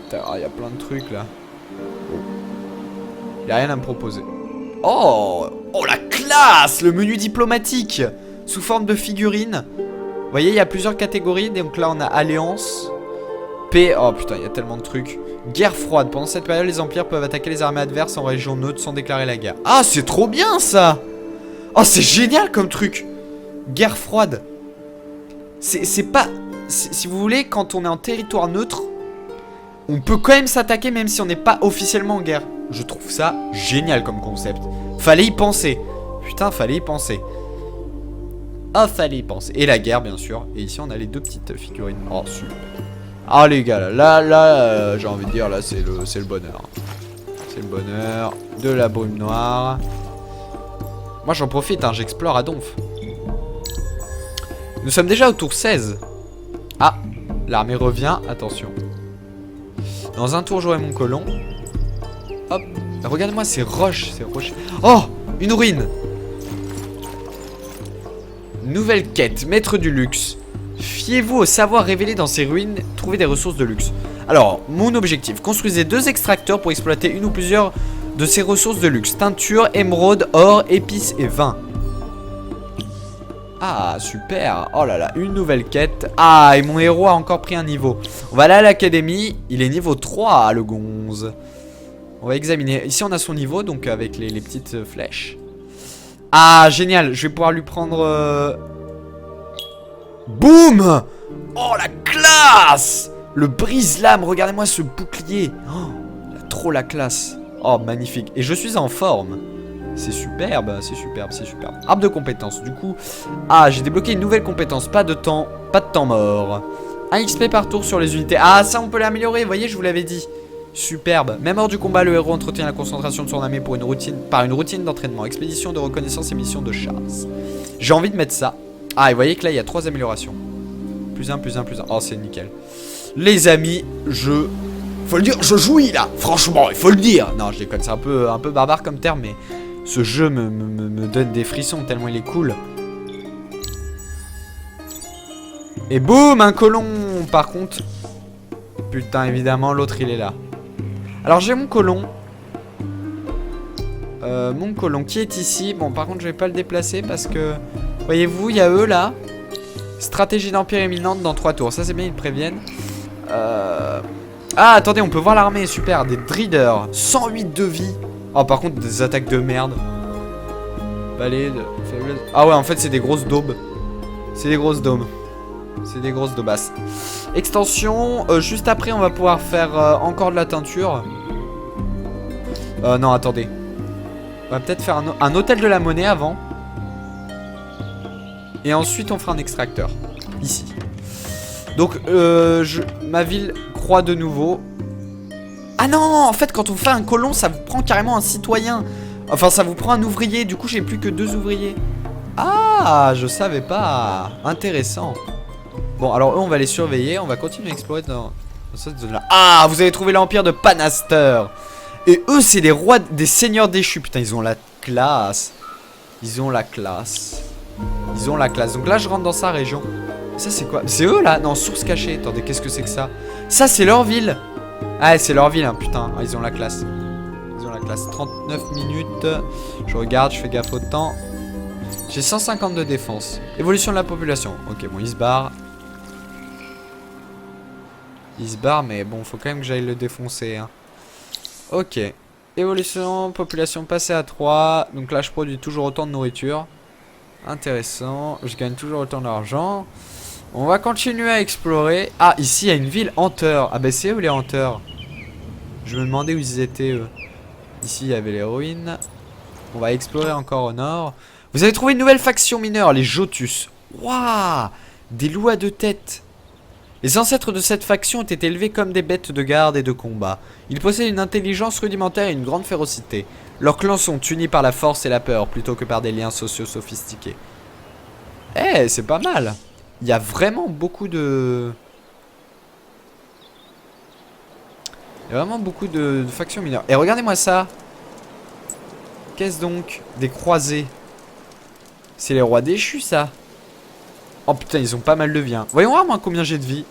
Putain, il y a plein de trucs, là. Il n'y a rien à me proposer. Oh! Oh, la classe! Le menu diplomatique! Sous forme de figurine. Vous voyez, il y a plusieurs catégories. Donc là, on a Alliance. Paix. Oh putain, il y a tellement de trucs. Guerre froide. Pendant cette période, les empires peuvent attaquer les armées adverses en région neutre sans déclarer la guerre. Ah, c'est trop bien ça! Oh, c'est génial comme truc! Guerre froide. C'est pas... Si vous voulez, quand on est en territoire neutre, on peut quand même s'attaquer même si on n'est pas officiellement en guerre. Je trouve ça génial comme concept. Fallait y penser. Putain, fallait y penser. Ah, fallait y penser. Et la guerre, bien sûr. Et ici, on a les deux petites figurines. Oh, super. Ah, les gars, là, j'ai envie de dire, là, c'est le bonheur. C'est le bonheur de la brume noire. Moi, j'en profite, hein, j'explore à donf. Nous sommes déjà au tour 16. Ah, l'armée revient. Attention. Dans un tour, j'aurai mon colon. Hop. Regarde-moi ces roches. Oh, une ruine. Nouvelle quête. Maître du luxe. Fiez-vous au savoir révélé dans ces ruines. Trouvez des ressources de luxe. Alors, mon objectif. Construisez 2 extracteurs pour exploiter une ou plusieurs de ces ressources de luxe. Teinture, émeraude, or, épices et vin. Ah, super. Oh là là, une nouvelle quête. Ah, et mon héros a encore pris un niveau. On va aller à l'académie. Il est niveau 3, le gonze. On va examiner. Ici, on a son niveau, donc avec les petites flèches. Ah, génial. Je vais pouvoir lui prendre... Boum! Oh, la classe! Le brise-lame. Regardez-moi ce bouclier. Oh, il a trop la classe. Oh, magnifique. Et je suis en forme. C'est superbe, c'est superbe, c'est superbe. Arbre de compétences, du coup. Ah, j'ai débloqué une nouvelle compétence. Pas de temps mort. 1 XP par tour sur les unités. Ah, ça, on peut l'améliorer, vous voyez, je vous l'avais dit. Superbe. Même hors du combat, le héros entretient la concentration de son armée par une routine d'entraînement. Expédition de reconnaissance et mission de chasse. J'ai envie de mettre ça. Ah, et vous voyez que là, il y a 3 améliorations. Plus 1, plus 1, plus 1. Oh, c'est nickel. Les amis, faut le dire, je jouis là. Franchement, il faut le dire. Non, je déconne, c'est un peu barbare comme terme, mais... Ce jeu me donne des frissons tellement il est cool. Et boum, un colon. Par contre, putain, évidemment, l'autre il est là. Alors j'ai mon colon. Mon colon qui est ici. Bon, par contre, je vais pas le déplacer parce que... Voyez-vous, il y a eux là. Stratégie d'empire imminente dans 3 tours. Ça c'est bien, ils préviennent. Ah, attendez, on peut voir l'armée, super. Des Dreaders. 108 de vie. Oh, par contre, des attaques de merde. Balai de faiblesse. Ah ouais, en fait, c'est des grosses daubes. C'est des grosses dômes. C'est des grosses daubasses. Extension. Juste après, on va pouvoir faire encore de la teinture. Non, attendez. On va peut-être faire un hôtel de la monnaie avant. Et ensuite, on fera un extracteur. Ici. Donc, ma ville croît de nouveau. Ah non, en fait quand on fait un colon ça vous prend carrément un citoyen. Enfin ça vous prend un ouvrier. Du coup j'ai plus que 2 ouvriers. Ah, je savais pas. Intéressant. Bon alors eux on va les surveiller. On va continuer à explorer dans cette zone là. Ah, vous avez trouvé l'empire de Panaster. Et eux c'est les rois, des seigneurs déchus. Putain, ils ont la classe. Ils ont la classe. Ils ont la classe. Donc là je rentre dans sa région. Ça c'est quoi? C'est eux là? Non, source cachée. Attendez, qu'est-ce que c'est que ça? Ça c'est leur ville. Ah, c'est leur ville, hein, putain. Ah, ils ont la classe. Ils ont la classe. 39 minutes. Je regarde, je fais gaffe au temps. J'ai 150 de défense. Évolution de la population. Ok, bon, il se barre. Il se barre, mais bon, faut quand même que j'aille le défoncer. Hein. Ok. Évolution, population passée à 3. Donc là, je produis toujours autant de nourriture. Intéressant. Je gagne toujours autant d'argent. On va continuer à explorer. Ah, ici, il y a une ville Hunter. Ah, bah, c'est eux les Hunters. Je me demandais où ils étaient, eux. Ici, il y avait les ruines. On va explorer encore au nord. Vous avez trouvé une nouvelle faction mineure, les Jotus. Waouh! Des loups à 2 têtes. Les ancêtres de cette faction étaient élevés comme des bêtes de garde et de combat. Ils possèdent une intelligence rudimentaire et une grande férocité. Leurs clans sont unis par la force et la peur plutôt que par des liens sociaux sophistiqués. Eh, c'est pas mal. Il y a vraiment beaucoup de... Il y a vraiment beaucoup de factions mineures. Et regardez-moi ça. Qu'est-ce donc? Des croisés. C'est les rois déchus, ça. Oh putain, ils ont pas mal de vie. Hein. Voyons voir, moi, combien j'ai de vie.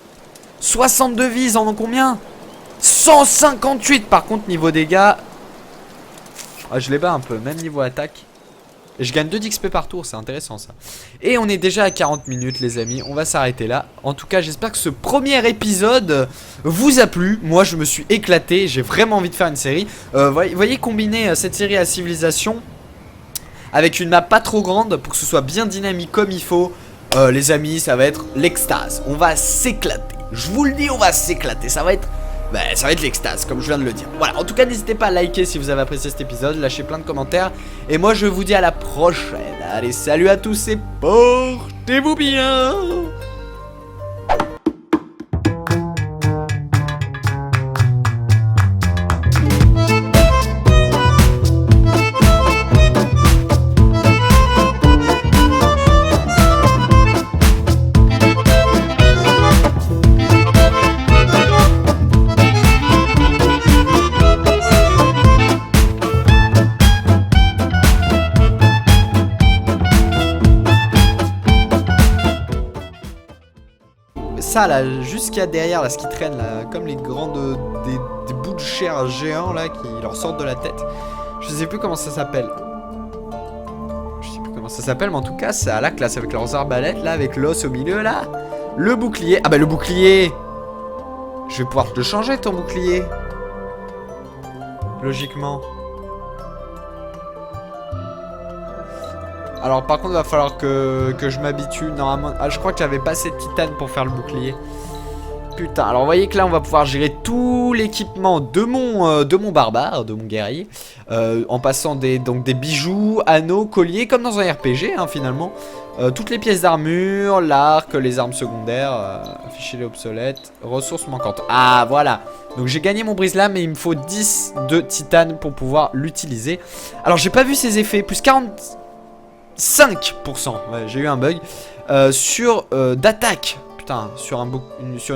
62 vies, ils en ont combien? 158 par contre, niveau dégâts. Ah, je les bats un peu, même niveau attaque. Et je gagne 2 d'XP par tour, c'est intéressant ça. Et on est déjà à 40 minutes les amis, on va s'arrêter là. En tout cas j'espère que ce premier épisode vous a plu. Moi je me suis éclaté, j'ai vraiment envie de faire une série. Voyez combiner cette série à Civilisation avec une map pas trop grande pour que ce soit bien dynamique comme il faut. Les amis, ça va être l'extase, on va s'éclater. Je vous le dis, on va s'éclater, ça va être l'extase, comme je viens de le dire. Voilà, en tout cas, n'hésitez pas à liker si vous avez apprécié cet épisode, lâchez plein de commentaires. Et moi, je vous dis à la prochaine. Allez, salut à tous et portez-vous bien. Ça là, jusqu'à derrière là, ce qui traîne là, comme les grandes des bouts de chair géants là qui leur sortent de la tête. Je sais plus comment ça s'appelle. Je sais plus comment ça s'appelle, mais en tout cas c'est à la classe avec leurs arbalètes là, avec l'os au milieu là. Le bouclier. Ah bah le bouclier. Je vais pouvoir te le changer ton bouclier. Logiquement. Alors par contre il va falloir que je m'habitue. Normalement, ah, je crois que j'avais pas assez de titane pour faire le bouclier. Putain, alors vous voyez que là on va pouvoir gérer tout l'équipement de mon barbare, de mon guerrier, en passant donc des bijoux, anneaux, colliers, comme dans un RPG hein, finalement. Toutes les pièces d'armure, l'arc, les armes secondaires, afficher les obsolètes, ressources manquantes. Ah voilà, donc j'ai gagné mon brise-lame mais il me faut 10 de titane pour pouvoir l'utiliser. Alors j'ai pas vu ses effets, plus 45%, ouais, j'ai eu un bug, sur d'attaque. Putain, sur une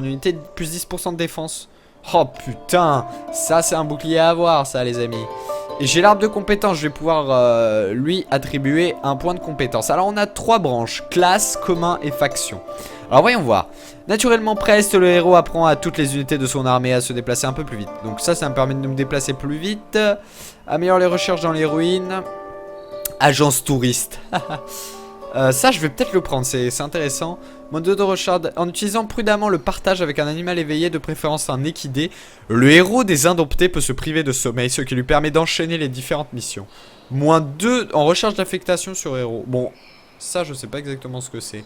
unité de plus 10% de défense. Oh putain, ça c'est un bouclier à avoir ça les amis. Et j'ai l'arbre de compétences, je vais pouvoir lui attribuer un point de compétence. Alors on a 3 branches, classe, commun et faction. Alors voyons voir. Naturellement preste, le héros apprend à toutes les unités de son armée à se déplacer un peu plus vite. Donc ça me permet de me déplacer plus vite. Améliore les recherches dans les ruines. Agence touriste. Ça je vais peut-être le prendre, c'est intéressant. Mode de recharge. En utilisant prudemment le partage avec un animal éveillé, de préférence un équidé, le héros des Indomptés peut se priver de sommeil, ce qui lui permet d'enchaîner les différentes missions. Moins 2 en recharge d'affectation sur héros. Bon, ça je sais pas exactement ce que c'est.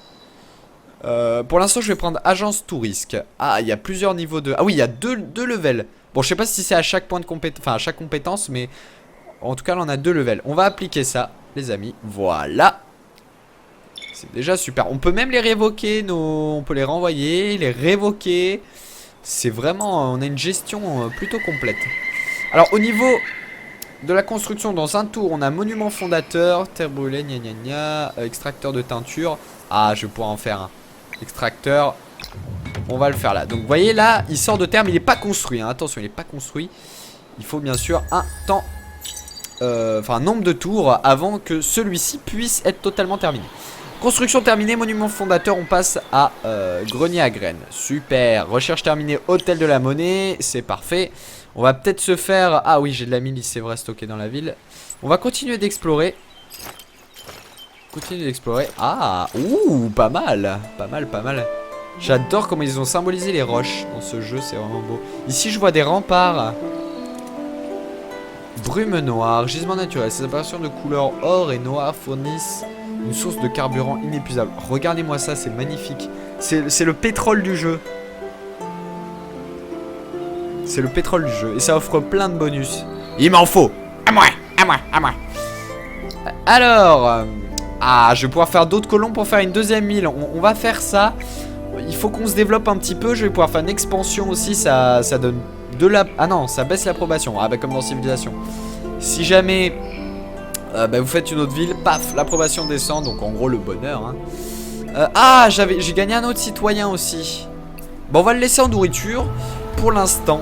Pour l'instant je vais prendre agence tout risque. Ah, il y a plusieurs niveaux de... Ah oui, il y a deux levels. Bon, je sais pas si c'est à chaque point de compétence, enfin à chaque compétence, mais en tout cas là on a 2 levels. On va appliquer ça les amis, voilà. C'est déjà super. On peut même les révoquer, on peut les renvoyer, les révoquer. C'est vraiment, on a une gestion plutôt complète. Alors au niveau de la construction, dans un tour, on a monument fondateur, terre brûlée, gna gna gna, extracteur de teinture. Ah, je vais pouvoir en faire un. Extracteur, on va le faire là. Donc vous voyez là, il sort de terre, mais il n'est pas construit. Hein. Attention, il n'est pas construit. Il faut bien sûr un temps, enfin un nombre de tours avant que celui-ci puisse être totalement terminé. Construction terminée, monument fondateur, on passe à grenier à graines. Super, recherche terminée, hôtel de la monnaie, c'est parfait. On va peut-être se faire... Ah oui, j'ai de la milice, c'est vrai, stocké dans la ville. On va continuer d'explorer. Ah, ouh, pas mal. Pas mal, pas mal. J'adore comment ils ont symbolisé les roches dans ce jeu, c'est vraiment beau. Ici, je vois des remparts. Brume noire, gisement naturel. Ces apparitions de couleur or et noir fournissent une source de carburant inépuisable. Regardez-moi ça, c'est magnifique. C'est le pétrole du jeu. C'est le pétrole du jeu. Et ça offre plein de bonus. Il m'en faut. À moi, à moi, à moi. Alors... Ah, je vais pouvoir faire d'autres colons pour faire une deuxième île. On va faire ça. Il faut qu'on se développe un petit peu. Je vais pouvoir faire une expansion aussi. Ça donne de la... Ah non, ça baisse l'approbation. Ah bah comme dans Civilisation. Si jamais bah, vous faites une autre ville, paf, l'approbation descend. Donc en gros le bonheur. Hein. Ah, j'ai gagné un autre citoyen aussi. Bon, on va le laisser en nourriture. Pour l'instant,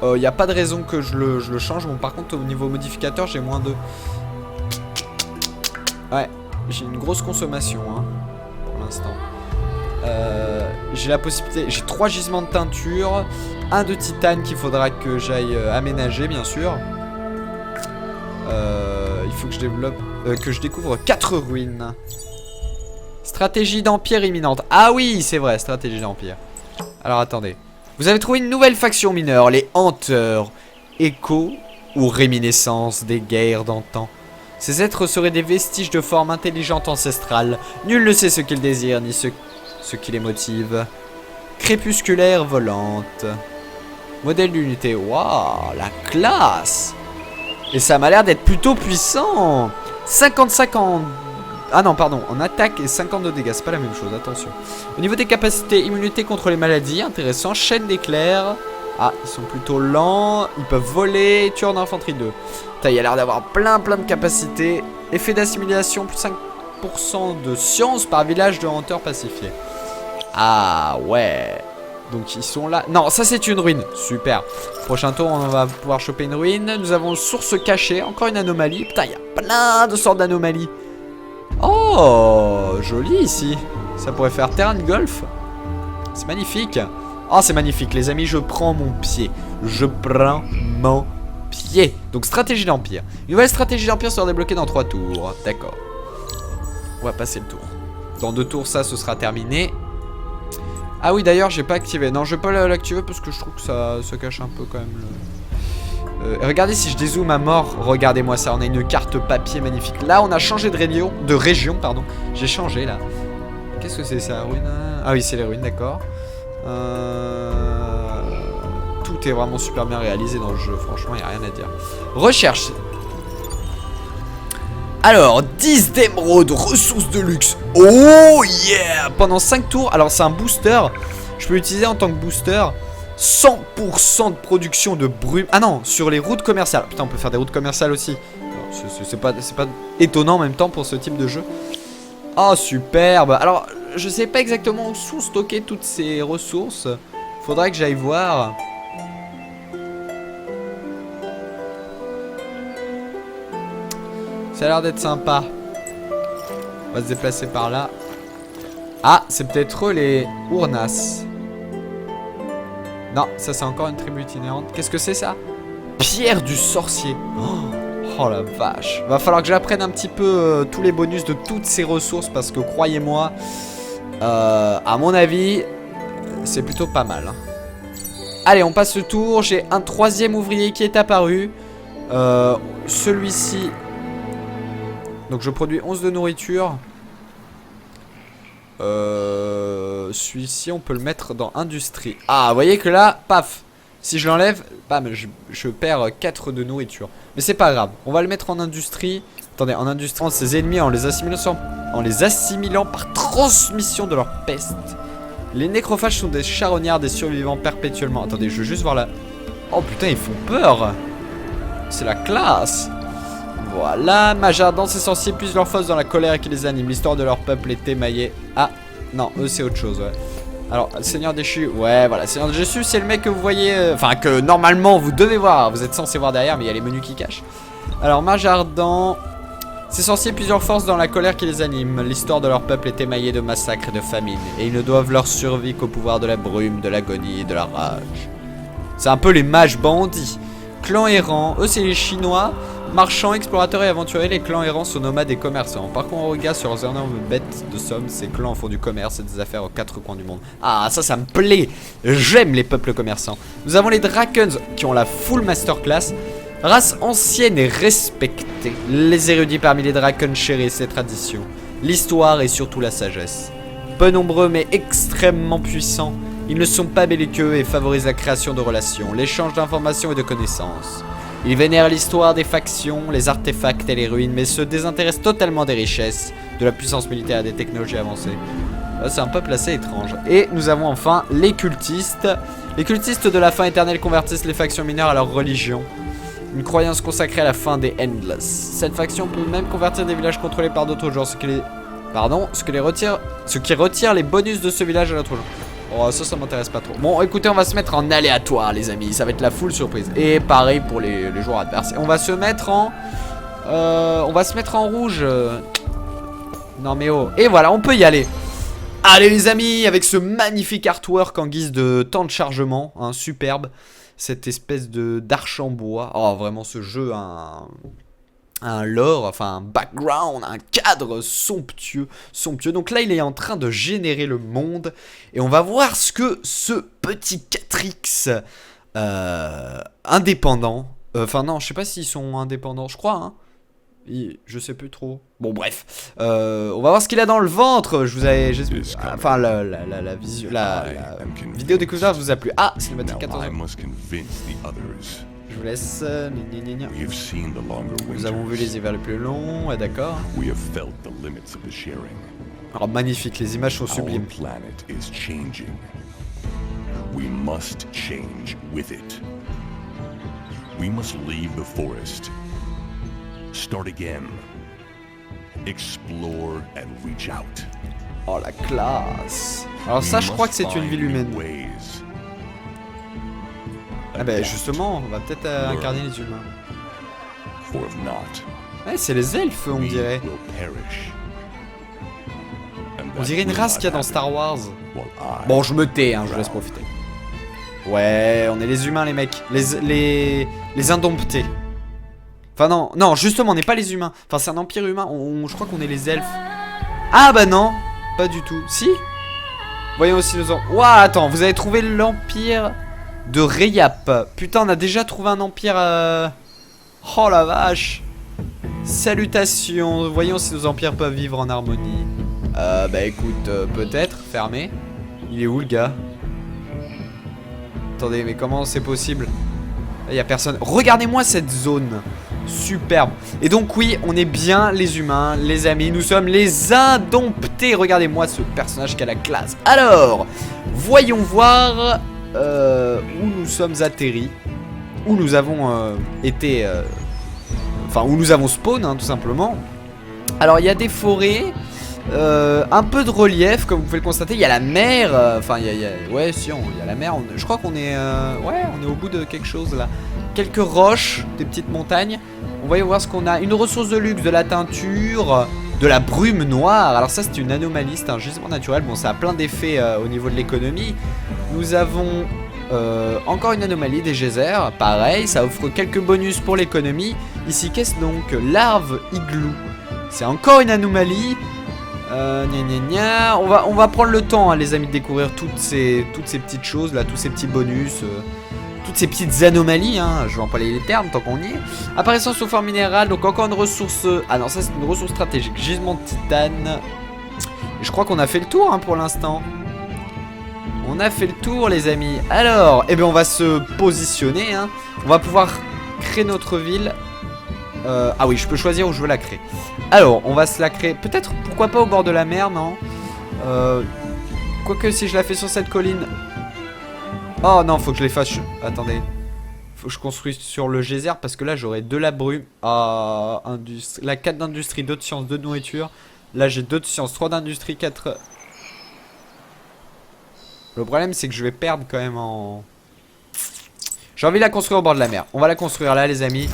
il n'y a pas de raison que je le change. Bon, par contre, au niveau modificateur, j'ai moins 2. Ouais, j'ai une grosse consommation, hein, pour l'instant. J'ai la possibilité... J'ai 3 gisements de teinture, 1 de titane qu'il faudra que j'aille aménager, bien sûr. Il faut que je développe... que je découvre 4 ruines. Stratégie d'empire imminente. Ah oui, c'est vrai, stratégie d'empire. Alors, attendez. Vous avez trouvé une nouvelle faction mineure, les hanteurs. Écho ou réminiscence des guerres d'antan. Ces êtres seraient des vestiges de forme intelligente ancestrale. Nul ne sait ce qu'ils désirent, ni ce qui les motive. Crépusculaire volante. Modèle d'unité. Waouh, la classe! Et ça m'a l'air d'être plutôt puissant. 55 ans. Ah non, pardon, en attaque et 50 de dégâts, c'est pas la même chose, attention. Au niveau des capacités, immunité contre les maladies, intéressant. Chaîne d'éclairs. Ah, ils sont plutôt lents. Ils peuvent voler. Tueur d'infanterie 2. Putain, il a l'air d'avoir plein de capacités. Effet d'assimilation, plus 5% de science par village de hanteurs pacifiés. Ah ouais. Donc ils sont là. Non, ça c'est une ruine. Super. Prochain tour, on va pouvoir choper une ruine. Nous avons source cachée. Encore une anomalie. Putain, il y a plein de sortes d'anomalies. Oh, joli ici. Ça pourrait faire terrain de golf. C'est magnifique. Oh, c'est magnifique, les amis. Je prends mon pied. Je prends mon pied. Donc, stratégie d'empire. Une nouvelle stratégie d'empire sera débloquée dans 3 tours. D'accord. On va passer le tour. Dans 2 tours, ça, ce sera terminé. Ah oui, d'ailleurs, j'ai pas activé. Non, je vais pas l'activer parce que je trouve que ça cache un peu quand même le... regardez si je dézoome à mort. Regardez-moi ça, on a une carte papier magnifique. Là, on a changé de région, pardon. J'ai changé, là. Qu'est-ce que c'est, ça, ruine? Ah oui, c'est les ruines, d'accord. Tout est vraiment super bien réalisé dans le jeu. Franchement, il n'y a rien à dire. Recherche. Alors, 10 d'émeraude, ressources de luxe. Oh yeah! Pendant 5 tours, alors c'est un booster. Je peux l'utiliser en tant que booster. 100% de production de brume. Ah non, sur les routes commerciales. Putain, on peut faire des routes commerciales aussi. C'est pas étonnant en même temps pour ce type de jeu. Oh, superbe. Alors, je sais pas exactement où sont stockées toutes ces ressources. Faudrait que j'aille voir. Ça a l'air d'être sympa. On va se déplacer par là. Ah, c'est peut-être eux les Ournas. Non, ça c'est encore une tribu itinérante. Qu'est-ce que c'est ça? Pierre du sorcier. Oh la vache. Va falloir que j'apprenne un petit peu tous les bonus de toutes ces ressources. Parce que croyez-moi, à mon avis, c'est plutôt pas mal. Hein. Allez, on passe le tour. J'ai un 3e ouvrier qui est apparu. Celui-ci... Donc je produis 11 de nourriture. Celui-ci on peut le mettre dans industrie. Ah, vous voyez que là, paf. Si je l'enlève, bam, je perds 4 de nourriture. Mais c'est pas grave, on va le mettre en industrie. Attendez, en industrie, ses ennemis en les assimilant par transmission de leur peste. Les nécrophages sont des charognards, des survivants perpétuellement. Attendez, je veux juste voir la... Oh putain, ils font peur. C'est la classe. Voilà, Mage ardent, ces sorciers puisent leur force dans la colère qui les anime. L'histoire de leur peuple est émaillée. Ah, non, eux c'est autre chose, ouais. Alors, Seigneur déchu, ouais, voilà. Seigneur déchu, c'est le mec que vous voyez... Enfin, que normalement vous devez voir. Vous êtes censé voir derrière, mais il y a les menus qui cachent. Alors, Mage ardent... Ces sorciers puisent leur force dans la colère qui les anime. L'histoire de leur peuple est émaillée de massacres et de famine. Et ils ne doivent leur survie qu'au pouvoir de la brume, de l'agonie et de la rage. C'est un peu les mages bandits. Clan errant, eux c'est les Chinois. Marchands, explorateurs et aventuriers, les clans errants sont nomades et commerçants. Par contre, on regarde sur leurs énormes bêtes de somme, ces clans font du commerce et des affaires aux 4 coins du monde. Ah, ça me plaît. J'aime les peuples commerçants. Nous avons les Drakons qui ont la full masterclass. Race ancienne et respectée. Les érudits parmi les Drakons chérissent ces traditions. L'histoire et surtout la sagesse. Peu nombreux mais extrêmement puissants, ils ne sont pas belliqueux et favorisent la création de relations, l'échange d'informations et de connaissances. Ils vénèrent l'histoire des factions, les artefacts et les ruines, mais se désintéressent totalement des richesses, de la puissance militaire et des technologies avancées. C'est un peuple assez étrange. Et nous avons enfin les cultistes. Les cultistes de la fin éternelle convertissent les factions mineures à leur religion. Une croyance consacrée à la fin des Endless. Cette faction peut même convertir des villages contrôlés par d'autres genres, ce qui retire les bonus de ce village à l'autre genre. Oh, ça m'intéresse pas trop. Bon, écoutez, on va se mettre en aléatoire, les amis. Ça va être la full surprise. Et pareil pour les joueurs adverses. On va se mettre en... rouge. Non mais oh. Et voilà, on peut y aller. Allez les amis, avec ce magnifique artwork en guise de temps de chargement. Hein, superbe. Cette espèce d'arche en bois. Oh, vraiment, ce jeu a un lore, enfin un background, un cadre somptueux. Donc là, il est en train de générer le monde. Et on va voir ce que ce petit 4X indépendant... Enfin non, je sais pas s'ils sont indépendants, je crois, hein. Je sais plus trop. Bon bref, on va voir ce qu'il a dans le ventre. Je vous avais... Enfin la vidéo découverte vous a plu. Ah, cinématique 14 ans. Je vous laisse. Nous avons vu les hivers les plus longs, ouais, d'accord. Alors magnifique, les images sont sublimes. We must change with it. We must leave the forest. Start again. Explore and reach out. Oh la classe. Alors ça, je crois que c'est une ville humaine. Ah bah justement, on va peut-être incarner les humains. Ouais, c'est les elfes, on dirait. On dirait une race qu'il y a dans Star Wars. Bon, je me tais, hein, je vous laisse profiter. Ouais, on est les humains, les mecs. Les indomptés. Enfin non, justement, on n'est pas les humains. Enfin, c'est un empire humain. Je crois qu'on est les elfes. Ah bah non, pas du tout. Si. Voyons aussi nos... Ouah, attends, vous avez trouvé l'empire de Rayap. Putain, on a déjà trouvé un empire... Oh la vache. Salutations. Voyons si nos empires peuvent vivre en harmonie. Bah écoute, peut-être. Fermé. Il est où le gars? Attendez, mais comment c'est possible? Il y a personne. Regardez-moi cette zone. Superbe. Et donc oui, on est bien les humains, les amis. Nous sommes les indomptés. Regardez-moi ce personnage qui a la classe. Alors, voyons voir où nous sommes atterris. Où nous avons été... Enfin, où nous avons spawn, hein, tout simplement. Alors, il y a des forêts. Un peu de relief, comme vous pouvez le constater. Il y a la mer. Enfin, ouais, si, il y a la mer. Je crois qu'on est... ouais, on est au bout de quelque chose, là. Quelques roches, des petites montagnes. On va y voir ce qu'on a. Une ressource de luxe, de la teinture, de la brume noire. Alors ça, c'est une anomalie, c'est un gisement naturel. Bon, ça a plein d'effets au niveau de l'économie. Nous avons encore une anomalie, des geysers. Pareil, ça offre quelques bonus pour l'économie. Ici, qu'est-ce donc? Larve igloo. C'est encore une anomalie. On va prendre le temps, hein, les amis, de découvrir toutes ces petites choses là, tous ces petits bonus, toutes ces petites anomalies, hein, je vais employer les termes tant qu'on y est. Apparaissance sous forme minérale, donc encore une ressource. Ah non, ça c'est une ressource stratégique, gisement de titane. Et je crois qu'on a fait le tour, hein, pour l'instant. On a fait le tour, les amis. Alors, eh bien, on va se positionner, hein. On va pouvoir créer notre ville. Ah oui, je peux choisir où je veux la créer. Alors, on va se la créer. Peut-être, pourquoi pas au bord de la mer, non? Quoique, si je la fais sur cette colline. Oh non, faut que je les fasse. Attendez. Faut que je construise sur le geyser parce que là, j'aurai de la brume. Ah, la 4 d'industrie, 2 de sciences, 2 de nourriture. Là, j'ai 2 de sciences, 3 d'industrie, 4. Le problème, c'est que je vais perdre quand même en... J'ai envie de la construire au bord de la mer. On va la construire là, les amis.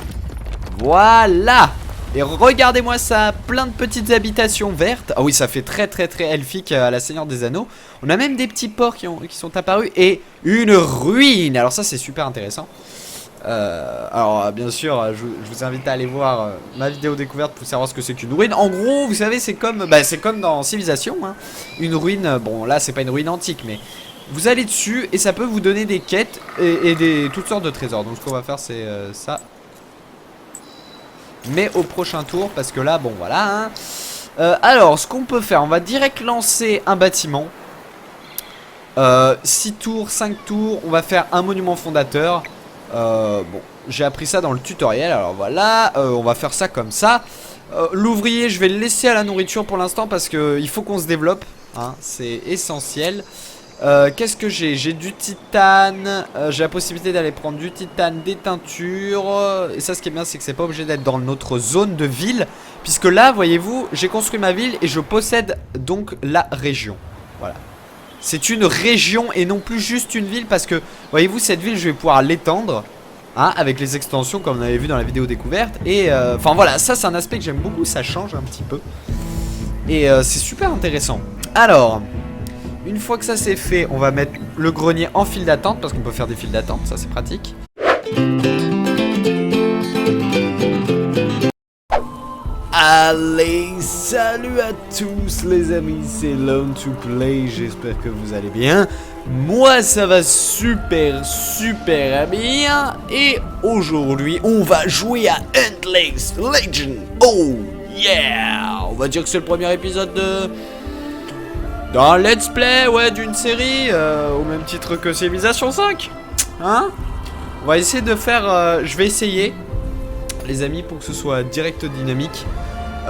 Voilà. Et regardez-moi ça, plein de petites habitations vertes. Ah oui, ça fait très elfique à la Seigneur des Anneaux. On a même des petits ports qui sont apparus. Et une ruine. Alors ça, c'est super intéressant. Alors bien sûr, je vous invite à aller voir ma vidéo découverte pour savoir ce que c'est qu'une ruine. En gros, vous savez, c'est comme dans Civilisation, hein. Une ruine, bon là c'est pas une ruine antique, mais vous allez dessus et ça peut vous donner des quêtes et toutes sortes de trésors. Donc ce qu'on va faire, c'est ça. Mais au prochain tour, parce que là, bon voilà, hein. Alors, ce qu'on peut faire, on va direct lancer un bâtiment. 6 tours, 5 tours, on va faire un monument fondateur. Bon, j'ai appris ça dans le tutoriel. Alors voilà, on va faire ça comme ça. L'ouvrier, je vais le laisser à la nourriture pour l'instant parce qu'il faut qu'on se développe, hein, c'est essentiel. Qu'est-ce que j'ai? J'ai du titane, j'ai la possibilité d'aller prendre du titane, des teintures. Et ça, ce qui est bien, c'est que c'est pas obligé d'être dans notre zone de ville, puisque là, voyez-vous, j'ai construit ma ville et je possède donc la région. Voilà. C'est une région et non plus juste une ville, parce que, voyez-vous, cette ville, je vais pouvoir l'étendre, hein, avec les extensions comme on avait vu dans la vidéo découverte. Et enfin voilà, ça c'est un aspect que j'aime beaucoup, ça change un petit peu. Et c'est super intéressant. Alors, une fois que ça c'est fait, on va mettre le grenier en file d'attente, parce qu'on peut faire des files d'attente, ça c'est pratique. Allez, salut à tous les amis, c'est Lone to Play, j'espère que vous allez bien. Moi ça va super bien. Et aujourd'hui on va jouer à Endless Legend. Oh yeah. On va dire que c'est le premier épisode d'un let's play, ouais, d'une série, au même titre que Civilization 5. Hein? On va essayer de faire, je vais essayer, les amis, pour que ce soit direct dynamique,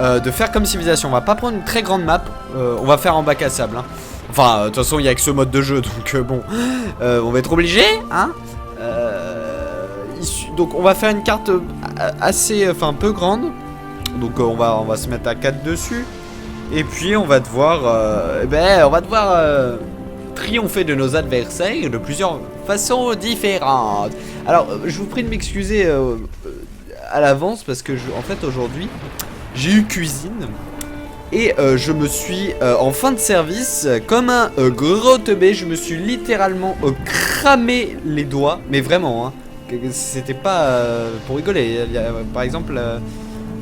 de faire comme Civilization. On va pas prendre une très grande map, on va faire en bac à sable, hein. Enfin, de toute façon, il n'y a que ce mode de jeu, donc bon, on va être obligé, hein. Donc, on va faire une carte assez, enfin, peu grande. Donc, on va se mettre à 4 dessus. Et puis, on va devoir, triompher de nos adversaires de plusieurs façons différentes. Alors, je vous prie de m'excuser à l'avance, parce que, en fait, aujourd'hui, j'ai eu cuisine. Et je me suis, en fin de service, comme un gros teubé, je me suis littéralement cramé les doigts. Mais vraiment, hein. C'était pas pour rigoler. Il y a, par exemple,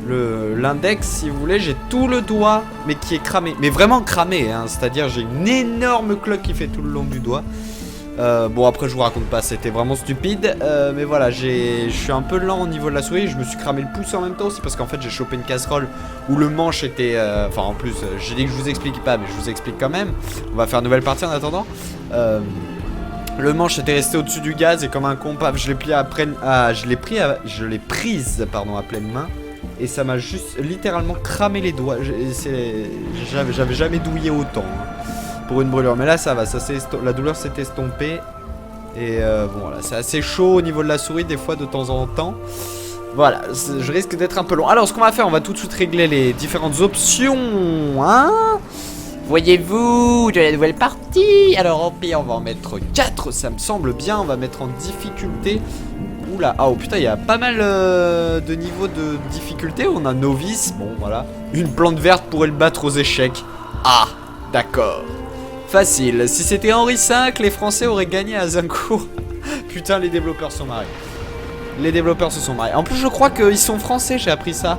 l'index, si vous voulez, j'ai tout le doigt, mais qui est cramé. Mais vraiment cramé, hein. C'est-à-dire, j'ai une énorme cloque qui fait tout le long du doigt. Bon, après, je vous raconte pas, c'était vraiment stupide. Mais voilà, je suis un peu lent au niveau de la souris. Je me suis cramé le pouce en même temps aussi, parce qu'en fait, j'ai chopé une casserole où le manche était. Enfin, en plus, j'ai dit que je vous explique pas, mais je vous explique quand même. On va faire une nouvelle partie en attendant. Le manche était resté au-dessus du gaz, et comme un con, paf, je l'ai plié après. Je l'ai prise, pardon, à pleine main. Et ça m'a juste littéralement cramé les doigts. J'avais jamais douillé autant, hein, pour une brûlure. Mais là ça va, la douleur s'est estompée. Et bon voilà, c'est assez chaud au niveau de la souris des fois de temps en temps. Voilà, je risque d'être un peu long. Alors ce qu'on va faire, on va tout de suite régler les différentes options, hein. Voyez-vous, de la nouvelle partie. Alors en P, on va en mettre 4, ça me semble bien. On va mettre en difficulté. Oula, ah oh putain, il y a pas mal de niveaux de difficulté. On a novice, bon voilà. Une plante verte pourrait le battre aux échecs. Ah, d'accord. Facile. Si c'était Henri V, les Français auraient gagné à Zincourt. Putain, les développeurs sont marrés. Les développeurs se sont marrés. En plus, je crois qu'ils sont français, j'ai appris ça.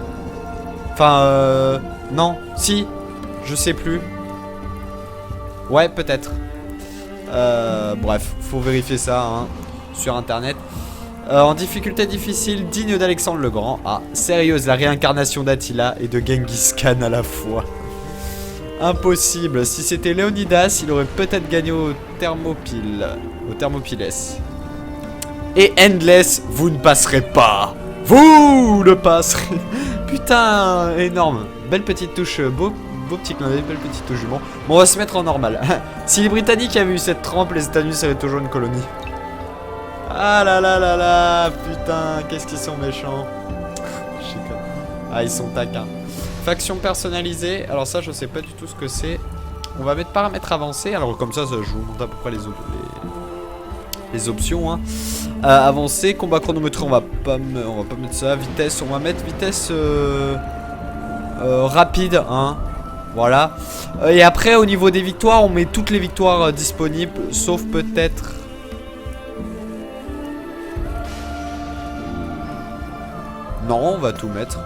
Enfin, non, si, je sais plus. Ouais, peut-être. Bref, faut vérifier ça, hein, sur internet. En difficulté difficile, digne d'Alexandre le Grand. Ah, sérieuse, la réincarnation d'Attila et de Genghis Khan à la fois. Impossible. Si c'était Léonidas, il aurait peut-être gagné au Thermopyles. Et Endless, vous ne passerez pas. Vous ne passerez. Putain, énorme. Belle petite touche, beau petit clin d'œil, belle petite touche du bon. Bon, on va se mettre en normal. Si les Britanniques avaient eu cette trempe, les États-Unis seraient toujours une colonie. Ah là là là là, putain, qu'est-ce qu'ils sont méchants. Ah, ils sont taquins. Faction personnalisée, alors ça je sais pas du tout ce que c'est. On va mettre paramètres avancés, alors comme ça je vous montre à peu près les options, hein. Avancé, combat chronométré, on va pas mettre ça. Vitesse, on va mettre vitesse rapide, hein. Voilà. Et après au niveau des victoires, on met toutes les victoires disponibles, sauf peut-être... Non, on va tout mettre.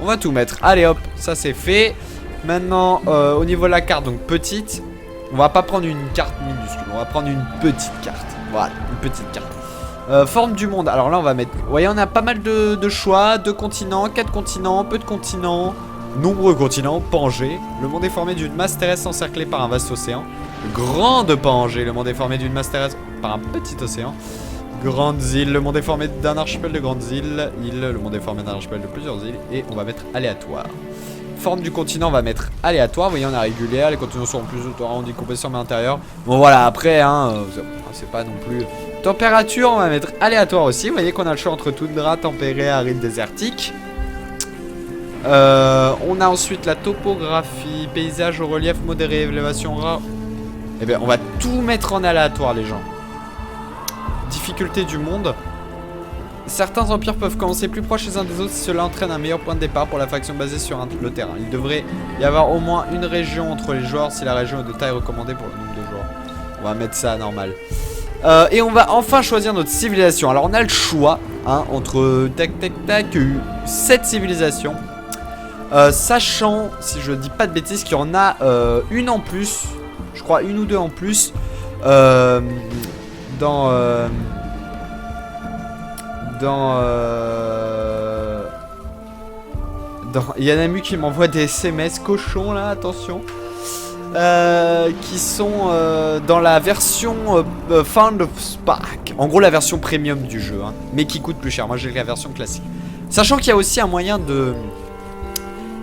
On va tout mettre. Allez hop, ça c'est fait. Maintenant, au niveau de la carte, donc petite. On va pas prendre une carte minuscule. On va prendre une petite carte. Voilà, une petite carte. Forme du monde. Alors là, on va mettre... Vous voyez, on a pas mal de choix. 2 continents, 4 continents, peu de continents. Nombreux continents, Pangée. Le monde est formé d'une masse terrestre encerclée par un vaste océan. Grande Pangée. Le monde est formé d'une masse terrestre par un petit océan. Grandes îles, le monde est formé d'un archipel de grandes îles. Le monde est formé d'un archipel de plusieurs îles. Et on va mettre aléatoire. Forme du continent, on va mettre aléatoire. Vous voyez, on a régulière. Les continents sont plus arrondis, compression mais intérieure. Bon, voilà, après, hein, c'est pas non plus. Température, on va mettre aléatoire aussi. Vous voyez qu'on a le choix entre toundra, tempéré, aride, désertique. On a ensuite la topographie, paysage au relief modéré, élévation rare. Eh bien, on va tout mettre en aléatoire, les gens. Difficulté du monde. Certains empires peuvent commencer plus proches les uns des autres si cela entraîne un meilleur point de départ pour la faction basée sur le terrain. Il devrait y avoir au moins une région entre les joueurs si la région est de taille recommandée pour le nombre de joueurs. On va mettre ça à normal. Et on va enfin choisir notre civilisation. Alors on a le choix hein, entre tac tac tac 7 civilisations. Sachant, si je dis pas de bêtises, qu'il y en a une en plus. Je crois une ou deux en plus. Il y en a mu qui m'envoie des SMS cochons là, attention. Qui sont dans la version Found of Spark. En gros la version premium du jeu hein, mais qui coûte plus cher. Moi j'ai la version classique. Sachant qu'il y a aussi un moyen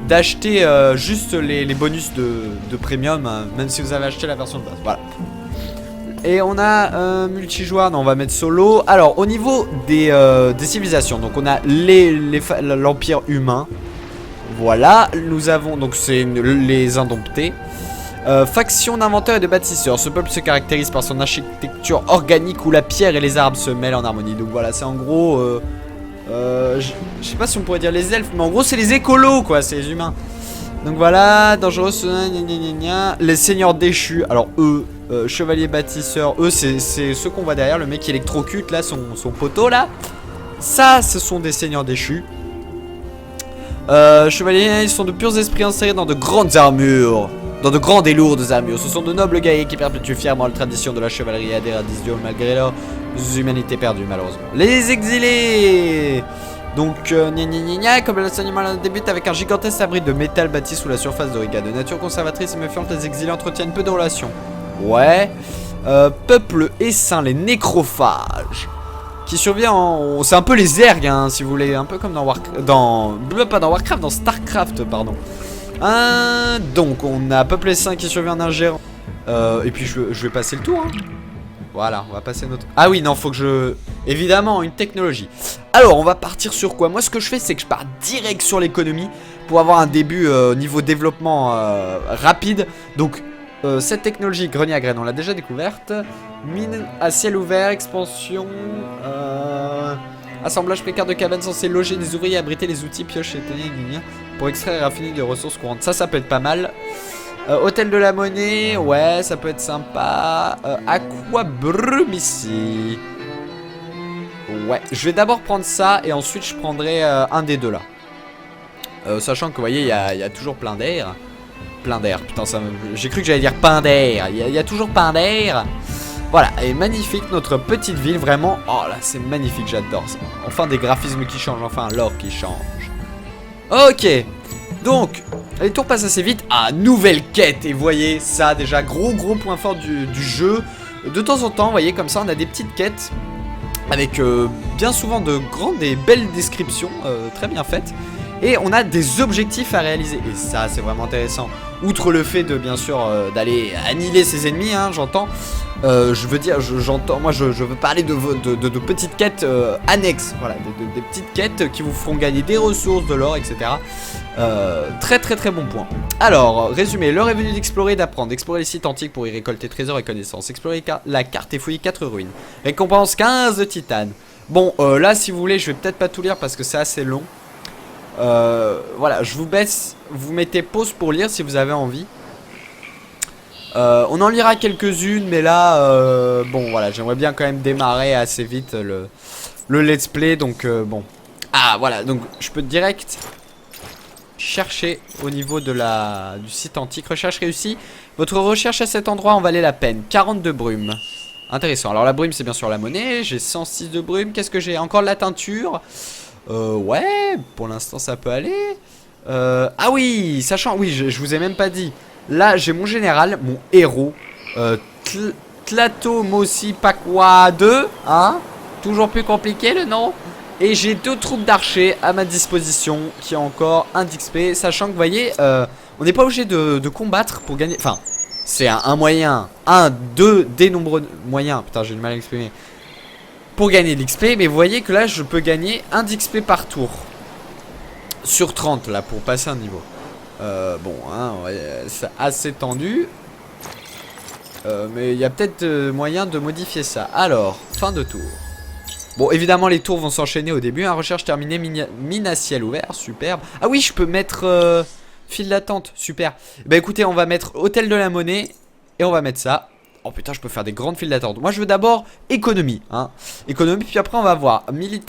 d'acheter juste les bonus de premium hein, même si vous avez acheté la version de base. Voilà. Et on a multijoueur, non, on va mettre solo. Alors au niveau des civilisations, donc on a l'empire humain. Voilà, nous avons donc c'est les indomptés. Faction d'inventeurs et de bâtisseurs. Ce peuple se caractérise par son architecture organique où la pierre et les arbres se mêlent en harmonie. Donc voilà, c'est en gros je sais pas si on pourrait dire les elfes, mais en gros c'est les écolos quoi, c'est les humains. Donc voilà, dangereux, les seigneurs déchus. Alors eux, chevaliers bâtisseurs, eux c'est ceux qu'on voit derrière, le mec qui électrocute là son poteau là. Ça ce sont des seigneurs déchus. Chevaliers, ils sont de purs esprits insérés dans de grandes armures. Dans de grandes et lourdes armures. Ce sont de nobles guerriers qui perpétuent fièrement la tradition de la chevalerie à des radicios malgré leurs humanités perdues malheureusement. Les exilés. Donc, comme l'enseignement débute avec un gigantesque abri de métal bâti sous la surface d'Origa. De nature conservatrice et méfiante, les exilés entretiennent peu de relations. Ouais. Peuple essaim, les nécrophages. Qui survient en... C'est un peu les ergs, hein, si vous voulez. Un peu comme dans Warcraft. Pas dans Warcraft, dans Starcraft, pardon. Donc, on a Peuple essaim qui survient en ingérant. Et puis, je vais passer le tour, hein. Voilà, on va passer notre... Ah oui, non, faut que je... Évidemment, une technologie. Alors, on va partir sur quoi? Moi, ce que je fais, c'est que je pars direct sur l'économie pour avoir un début niveau développement rapide. Donc, cette technologie, grenier à graines, on l'a déjà découverte. Mine à ciel ouvert, expansion... Assemblage précaire de cabanes censé loger des ouvriers, abriter les outils, piocher, pour extraire et raffiner des ressources courantes. Ça peut être pas mal. Hôtel de la monnaie, ouais, ça peut être sympa. Aquabrum ici. Ouais, je vais d'abord prendre ça et ensuite je prendrai un des deux là. Sachant que vous voyez, il y a toujours plein d'air. Plein d'air, putain, j'ai cru que j'allais dire pain d'air. Il y a toujours pain d'air. Voilà, et magnifique notre petite ville, vraiment. Oh là, c'est magnifique, j'adore ça. Enfin des graphismes qui changent, enfin l'or qui change. Ok, donc... Les tours passent assez vite. Ah, nouvelle quête. Et vous voyez, ça déjà, gros point fort du jeu. De temps en temps, vous voyez, comme ça, on a des petites quêtes. Avec bien souvent de grandes et belles descriptions. Très bien faites. Et on a des objectifs à réaliser. Et ça, c'est vraiment intéressant. Outre le fait de, bien sûr, d'aller annihiler ses ennemis, hein, j'entends. Je veux dire, j'entends, moi je veux parler de petites quêtes annexes, voilà, des petites quêtes qui vous feront gagner des ressources, de l'or, etc. Très bon point. Alors, résumé, l'heure est venue d'explorer et d'apprendre. Explorer les sites antiques pour y récolter trésors et connaissances. Explorer la carte et fouiller 4 ruines. Récompense 15 de titane. Bon, là si vous voulez, je vais peut-être pas tout lire parce que c'est assez long. Voilà, je vous baisse, vous mettez pause pour lire si vous avez envie. On en lira quelques-unes, mais là, bon, voilà, j'aimerais bien quand même démarrer assez vite le let's play, donc bon. Ah, voilà, donc je peux direct chercher au niveau de du site antique. Recherche réussie. Votre recherche à cet endroit en valait la peine. 42 brumes. Intéressant. Alors la brume, c'est bien sûr la monnaie. J'ai 106 de brume. Qu'est-ce que j'ai? Encore de la teinture. Ouais, pour l'instant ça peut aller. Ah oui, sachant, oui, je vous ai même pas dit. Là, j'ai mon général, mon héros, Tlato Mosi Pakwa 2, hein. Toujours plus compliqué le nom. Et j'ai 2 troupes d'archers à ma disposition qui ont encore 1 d'XP. Sachant que vous voyez, on n'est pas obligé de combattre pour gagner. Enfin, c'est un moyen, 2 des nombreux moyens. Putain, j'ai du mal à l'exprimer. Pour gagner de l'XP, mais vous voyez que là je peux gagner 1 d'XP par tour. Sur 30 là pour passer un niveau. Bon, hein, ouais, c'est assez tendu. Mais il y a peut-être moyen de modifier ça. Alors, fin de tour. Bon, évidemment les tours vont s'enchaîner au début. Recherche terminée, mine à ciel ouvert, superbe. Ah oui, je peux mettre file d'attente, super. Bah écoutez, on va mettre hôtel de la monnaie. Et on va mettre ça. Oh putain, je peux faire des grandes files d'attente. Moi je veux d'abord économie, hein. Économie, puis après on va voir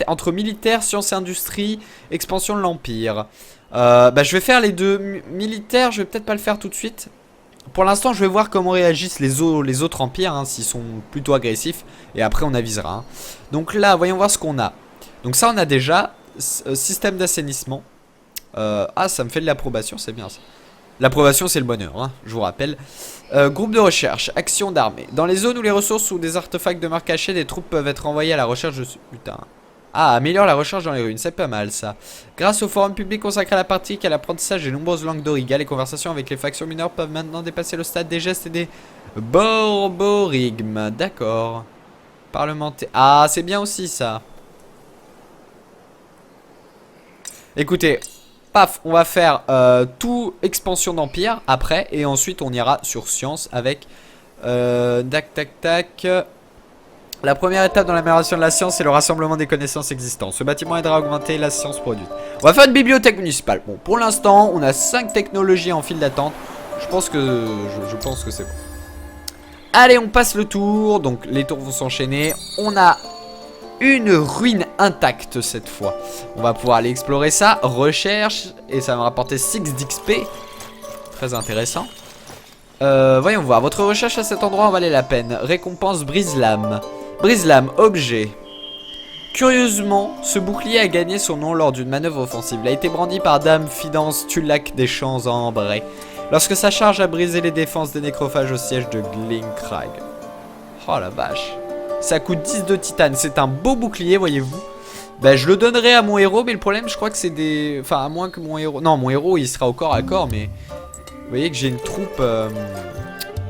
entre militaire, sciences et industrie, expansion de l'empire. Bah je vais faire les 2 militaires, je vais peut-être pas le faire tout de suite. Pour l'instant je vais voir comment réagissent les autres empires, hein, s'ils sont plutôt agressifs. Et après on avisera, hein. Donc là, voyons voir ce qu'on a. Donc ça on a déjà système d'assainissement. Ah, ça me fait de l'approbation, c'est bien ça. L'approbation c'est le bonheur, hein, je vous rappelle. Groupe de recherche, action d'armée. Dans les zones où les ressources ou des artefacts de marque cachés, des troupes peuvent être envoyées à la recherche de... Putain. Ah, améliore la recherche dans les ruines, c'est pas mal ça. Grâce au forum public consacré à la pratique et à l'apprentissage des nombreuses langues d'Auriga, les conversations avec les factions mineures peuvent maintenant dépasser le stade des gestes et des borborigmes. D'accord. Parlementaire. Ah, c'est bien aussi ça. Écoutez, paf, on va faire tout expansion d'empire après. Et ensuite on ira sur science avec tac tac tac. La première étape dans l'amélioration de la science, c'est le rassemblement des connaissances existantes. Ce bâtiment aidera à augmenter la science produite. On va faire une bibliothèque municipale. Bon, pour l'instant, on a 5 technologies en file d'attente. Je pense que c'est bon. Allez, on passe le tour. Donc, les tours vont s'enchaîner. On a une ruine intacte cette fois. On va pouvoir aller explorer ça. Recherche. Et ça va me rapporter 6 d'XP. Très intéressant. Voyons voir. Votre recherche à cet endroit en valait la peine. Récompense brise-lame. Brise-lame, objet. Curieusement, ce bouclier a gagné son nom lors d'une manœuvre offensive. Il a été brandi par Dame Fidance Tulac des Champs en Ambray, lorsque sa charge a brisé les défenses des nécrophages au siège de Glinkrag. Oh la vache. Ça coûte 10 de titane. C'est un beau bouclier, voyez-vous. Bah, je le donnerai à mon héros, mais le problème, je crois que c'est des... Enfin, à moins que mon héros... Non, mon héros, il sera au corps à corps, mais... Vous voyez que j'ai une troupe...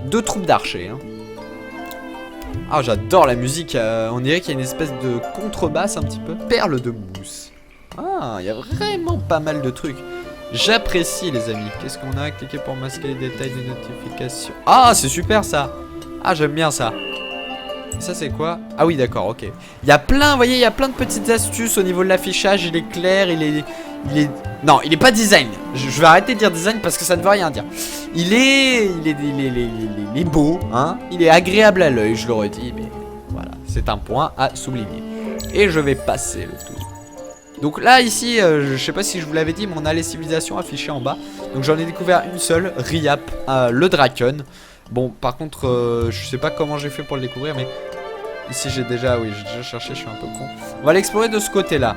2 troupes d'archers, hein. Ah, j'adore la musique. On dirait qu'il y a une espèce de contrebasse un petit peu. Perle de mousse. Ah, il y a vraiment pas mal de trucs. J'apprécie, les amis. Qu'est-ce qu'on a? Cliquez pour masquer les détails des notifications. Ah, c'est super ça. Ah, j'aime bien ça. Ça, c'est quoi? Ah oui, d'accord, ok. Il y a plein, vous voyez, il y a plein de petites astuces au niveau de l'affichage. Il est clair, il est... Non, il est pas design. Je vais arrêter de dire design parce que ça ne veut rien dire. Il est beau, hein. Il est agréable à l'œil, je le redis. Mais voilà, c'est un point à souligner. Et je vais passer le tour. Donc là, ici, je sais pas si je vous l'avais dit, mais on a les civilisations affichées en bas. Donc j'en ai découvert une seule, Riap, le Drakon. Bon, par contre, je sais pas comment j'ai fait pour le découvrir, mais ici j'ai déjà, oui, j'ai déjà cherché, je suis un peu con. On va l'explorer de ce côté-là.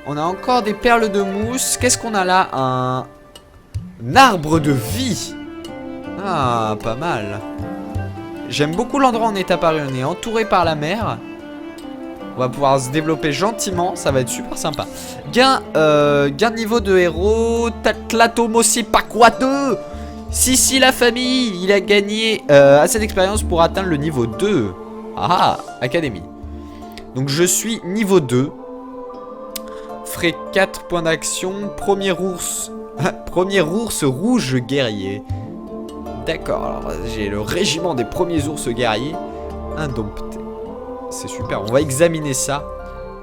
On a encore des perles de mousse. Qu'est-ce qu'on a là? Un arbre de vie. Ah, pas mal. J'aime beaucoup l'endroit où on est apparu. On est entouré par la mer. On va pouvoir se développer gentiment. Ça va être super sympa. Gain de niveau de héros. Tlatomosi Pakwa 2. Si la famille. Il a gagné assez d'expérience pour atteindre le niveau 2. Ah, académie. Donc je suis niveau 2. Ferai 4 points d'action. Premier ours. Premier ours rouge guerrier. D'accord, alors j'ai le régiment des premiers ours guerriers. Indompté. C'est super, on va examiner ça.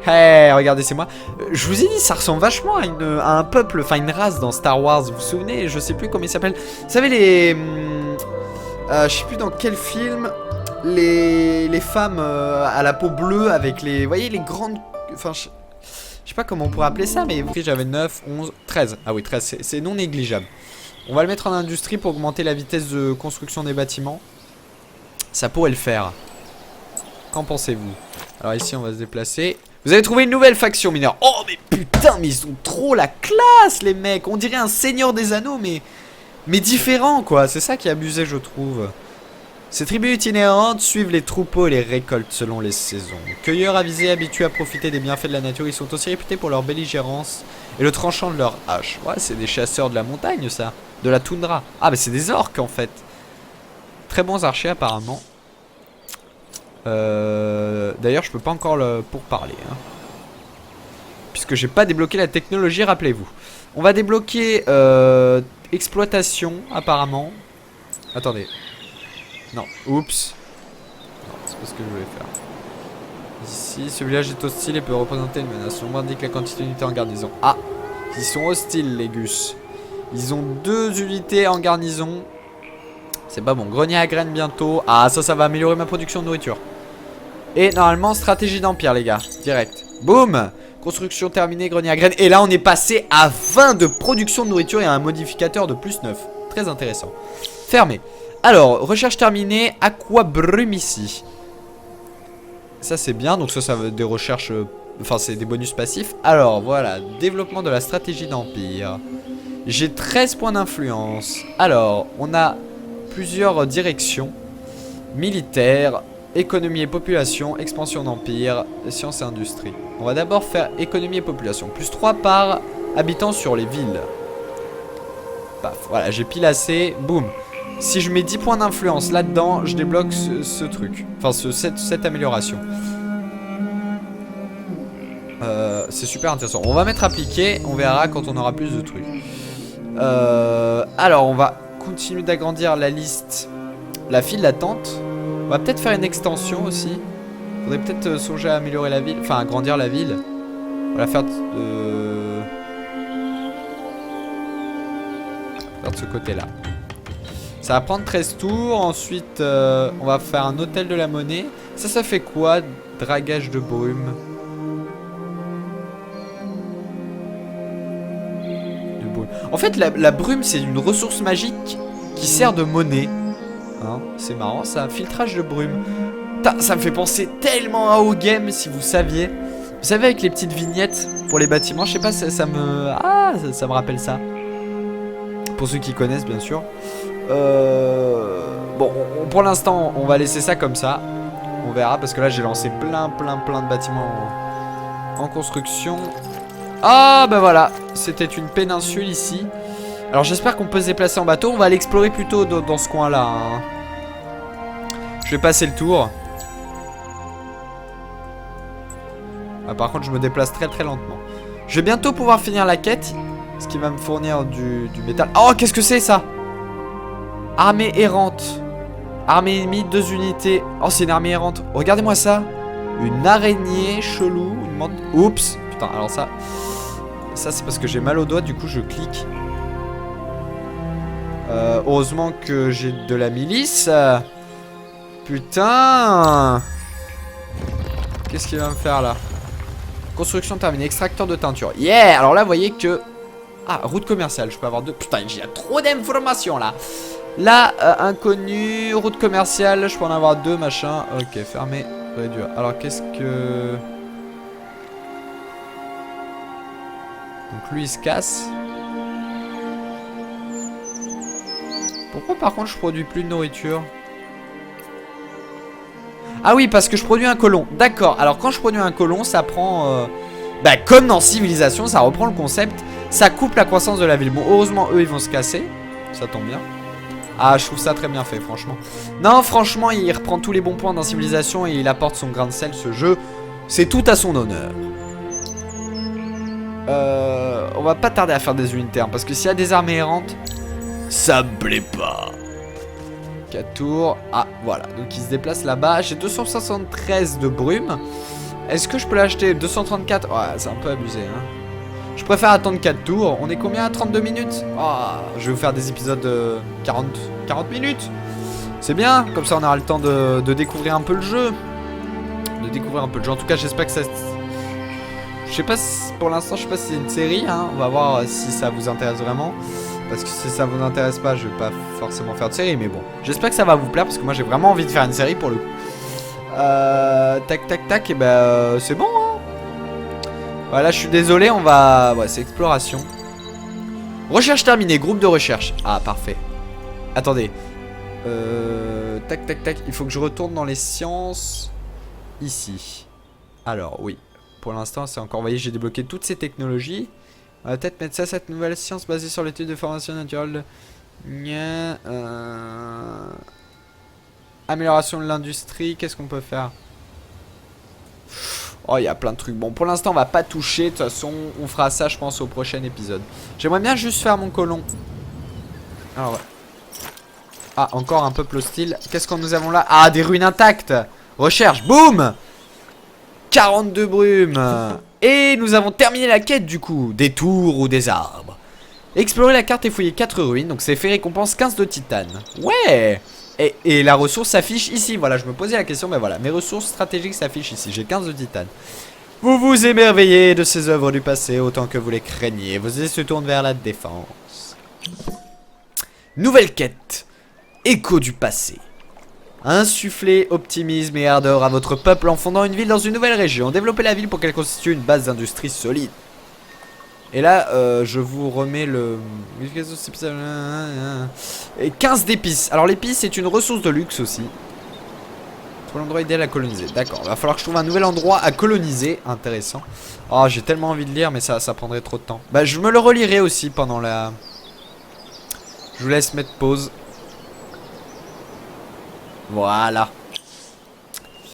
Hey, regardez, c'est moi. Je vous ai dit, ça ressemble vachement à un peuple, enfin une race dans Star Wars. Vous vous souvenez? Je sais plus comment il s'appelle. Vous savez, les... je sais plus dans quel film. Les femmes à la peau bleue avec les... Vous voyez, les grandes... Enfin, je sais pas comment on pourrait appeler ça, mais j'avais 9, 11, 13. Ah oui, 13, c'est non négligeable. On va le mettre en industrie pour augmenter la vitesse de construction des bâtiments. Ça pourrait le faire. Qu'en pensez-vous? Alors ici, on va se déplacer. Vous avez trouvé une nouvelle faction mineure. Oh, mais putain, mais ils ont trop la classe, les mecs. On dirait un seigneur des anneaux, mais différent, quoi. C'est ça qui est abusé, je trouve. Ces tribus itinérantes suivent les troupeaux et les récoltes selon les saisons. Cueilleurs avisés, habitués à profiter des bienfaits de la nature, ils sont aussi réputés pour leur belligérance et le tranchant de leur hache. Ouais, c'est des chasseurs de la montagne, ça. De la toundra. Ah, mais c'est des orques, en fait. Très bons archers, apparemment. D'ailleurs, je peux pas encore le pourparler. Hein. Puisque j'ai pas débloqué la technologie, rappelez-vous. On va débloquer exploitation, apparemment. Attendez. Non, oups. Non, c'est pas ce que je voulais faire. Ici, ce village est hostile et peut représenter une menace. On indique la quantité d'unités en garnison. Ah, ils sont hostiles, les gus. Ils ont 2 unités en garnison. C'est pas bon. Grenier à graines bientôt. Ah, ça va améliorer ma production de nourriture. Et normalement, stratégie d'empire, les gars. Direct. Boum. Construction terminée, grenier à graines. Et là, on est passé à 20 de production de nourriture et à un modificateur de plus 9. Très intéressant. Fermé. Alors, recherche terminée, aqua brume ici. Ça c'est bien, donc ça veut des recherches, enfin c'est des bonus passifs. Alors voilà, développement de la stratégie d'empire. J'ai 13 points d'influence. Alors, on a plusieurs directions. Militaire, économie et population, expansion d'empire, sciences et industrie. On va d'abord faire économie et population. Plus 3 par habitant sur les villes. Paf, voilà, j'ai pile assez, boum. Si je mets 10 points d'influence là-dedans, je débloque ce truc. Enfin, cette amélioration. C'est super intéressant. On va mettre appliqué, on verra quand on aura plus de trucs. Alors, on va continuer d'agrandir la liste. La file d'attente. On va peut-être faire une extension aussi. Faudrait peut-être songer à améliorer la ville. Enfin, agrandir la ville. On va la faire de ce côté-là. Ça va prendre 13 tours. Ensuite, on va faire un hôtel de la monnaie. Ça fait quoi? Dragage de brume. En fait, la brume, c'est une ressource magique qui sert de monnaie. Hein, c'est marrant, ça. Filtrage de brume. Ça me fait penser tellement à O-Game, si vous saviez. Vous savez, avec les petites vignettes pour les bâtiments, je sais pas, ça me rappelle ça. Pour ceux qui connaissent, bien sûr. Bon, pour l'instant, on va laisser ça comme ça. On verra, parce que là, j'ai lancé plein de bâtiments en construction. Ah, bah voilà. C'était une péninsule ici. Alors, j'espère qu'on peut se déplacer en bateau. On va aller explorer plutôt dans ce coin-là. Hein. Je vais passer le tour. Ah, par contre, je me déplace très lentement. Je vais bientôt pouvoir finir la quête. Ce qui va me fournir du métal. Oh, qu'est-ce que c'est ça? Armée errante. Armée ennemie, 2 unités. Oh, c'est une armée errante. Regardez-moi ça. Une araignée chelou. Oups. Putain, alors ça c'est parce que j'ai mal au doigt. Du coup, je clique. Heureusement que j'ai de la milice. Putain. Qu'est-ce qu'il va me faire là? Construction terminée. Extracteur de teinture. Yeah. Alors là, vous voyez que... Ah, route commerciale. Je peux avoir 2. Putain, il y a trop d'informations là. Là, inconnu. Route commerciale. Je peux en avoir 2, machin. Ok, fermé. Réduire. Alors, qu'est-ce que... Donc lui, il se casse. Pourquoi, par contre, je produis plus de nourriture? Ah oui, parce que je produis un colon. D'accord. Alors, quand je produis un colon, ça prend... Bah, comme dans Civilisation, ça reprend le concept. Ça coupe la croissance de la ville. Bon, heureusement, eux, ils vont se casser. Ça tombe bien. Ah, je trouve ça très bien fait, franchement. Non, franchement, il reprend tous les bons points dans Civilisation et il apporte son grain de sel, ce jeu. C'est tout à son honneur. On va pas tarder à faire des unités, hein, parce que s'il y a des armées errantes, ça me plaît pas. 4 tours. Ah, voilà. Donc, il se déplace là-bas. J'ai 273 de brume. Est-ce que je peux l'acheter? 234. Ouais, c'est un peu abusé, hein. Je préfère attendre 4 tours. On est combien? 32 minutes? Oh, je vais vous faire des épisodes de 40 minutes. C'est bien. Comme ça, on aura le temps de découvrir un peu le jeu. En tout cas, j'espère que ça... Je sais pas si... Pour l'instant, je sais pas si c'est une série. Hein. On va voir si ça vous intéresse vraiment. Parce que si ça vous intéresse pas, je vais pas forcément faire de série. Mais bon, j'espère que ça va vous plaire. Parce que moi, j'ai vraiment envie de faire une série pour le coup. Tac. Et ben, c'est bon, hein. Voilà, je suis désolé, on va... Ouais, c'est exploration. Recherche terminée, groupe de recherche. Ah, parfait. Attendez. Tac, tac, tac. Il faut que je retourne dans les sciences. Ici. Alors, oui. Pour l'instant, c'est encore... Vous voyez, j'ai débloqué toutes ces technologies. On va peut-être mettre ça, cette nouvelle science basée sur l'étude de formation naturelle. Amélioration de l'industrie. Qu'est-ce qu'on peut faire? Oh, il y a plein de trucs. Bon, pour l'instant, on va pas toucher. De toute façon, on fera ça, je pense, au prochain épisode. J'aimerais bien juste faire mon colon. Alors, ouais. Ah, encore un peuple hostile. Qu'est-ce que nous avons là? Ah, des ruines intactes. Recherche, boum. 42 brumes. Et nous avons terminé la quête du coup. Des tours ou des arbres. Explorer la carte et fouiller 4 ruines. Donc c'est fait récompense 15 de titane. Ouais. Et la ressource s'affiche ici. Voilà, je me posais la question, mais voilà. Mes ressources stratégiques s'affichent ici. J'ai 15 de titane. Vous vous émerveillez de ces œuvres du passé autant que vous les craignez. Vos yeux se tournent vers la défense. Nouvelle quête. Écho du passé. Insufflez optimisme et ardeur à votre peuple en fondant une ville dans une nouvelle région. Développez la ville pour qu'elle constitue une base d'industrie solide. Et là, je vous remets le... 15 d'épices. Alors l'épice c'est une ressource de luxe aussi. Trouve l'endroit idéal à coloniser. D'accord, il va falloir que je trouve un nouvel endroit à coloniser. Intéressant. Oh, j'ai tellement envie de lire, mais ça prendrait trop de temps. Bah, je me le relirai aussi pendant la... Je vous laisse mettre pause. Voilà.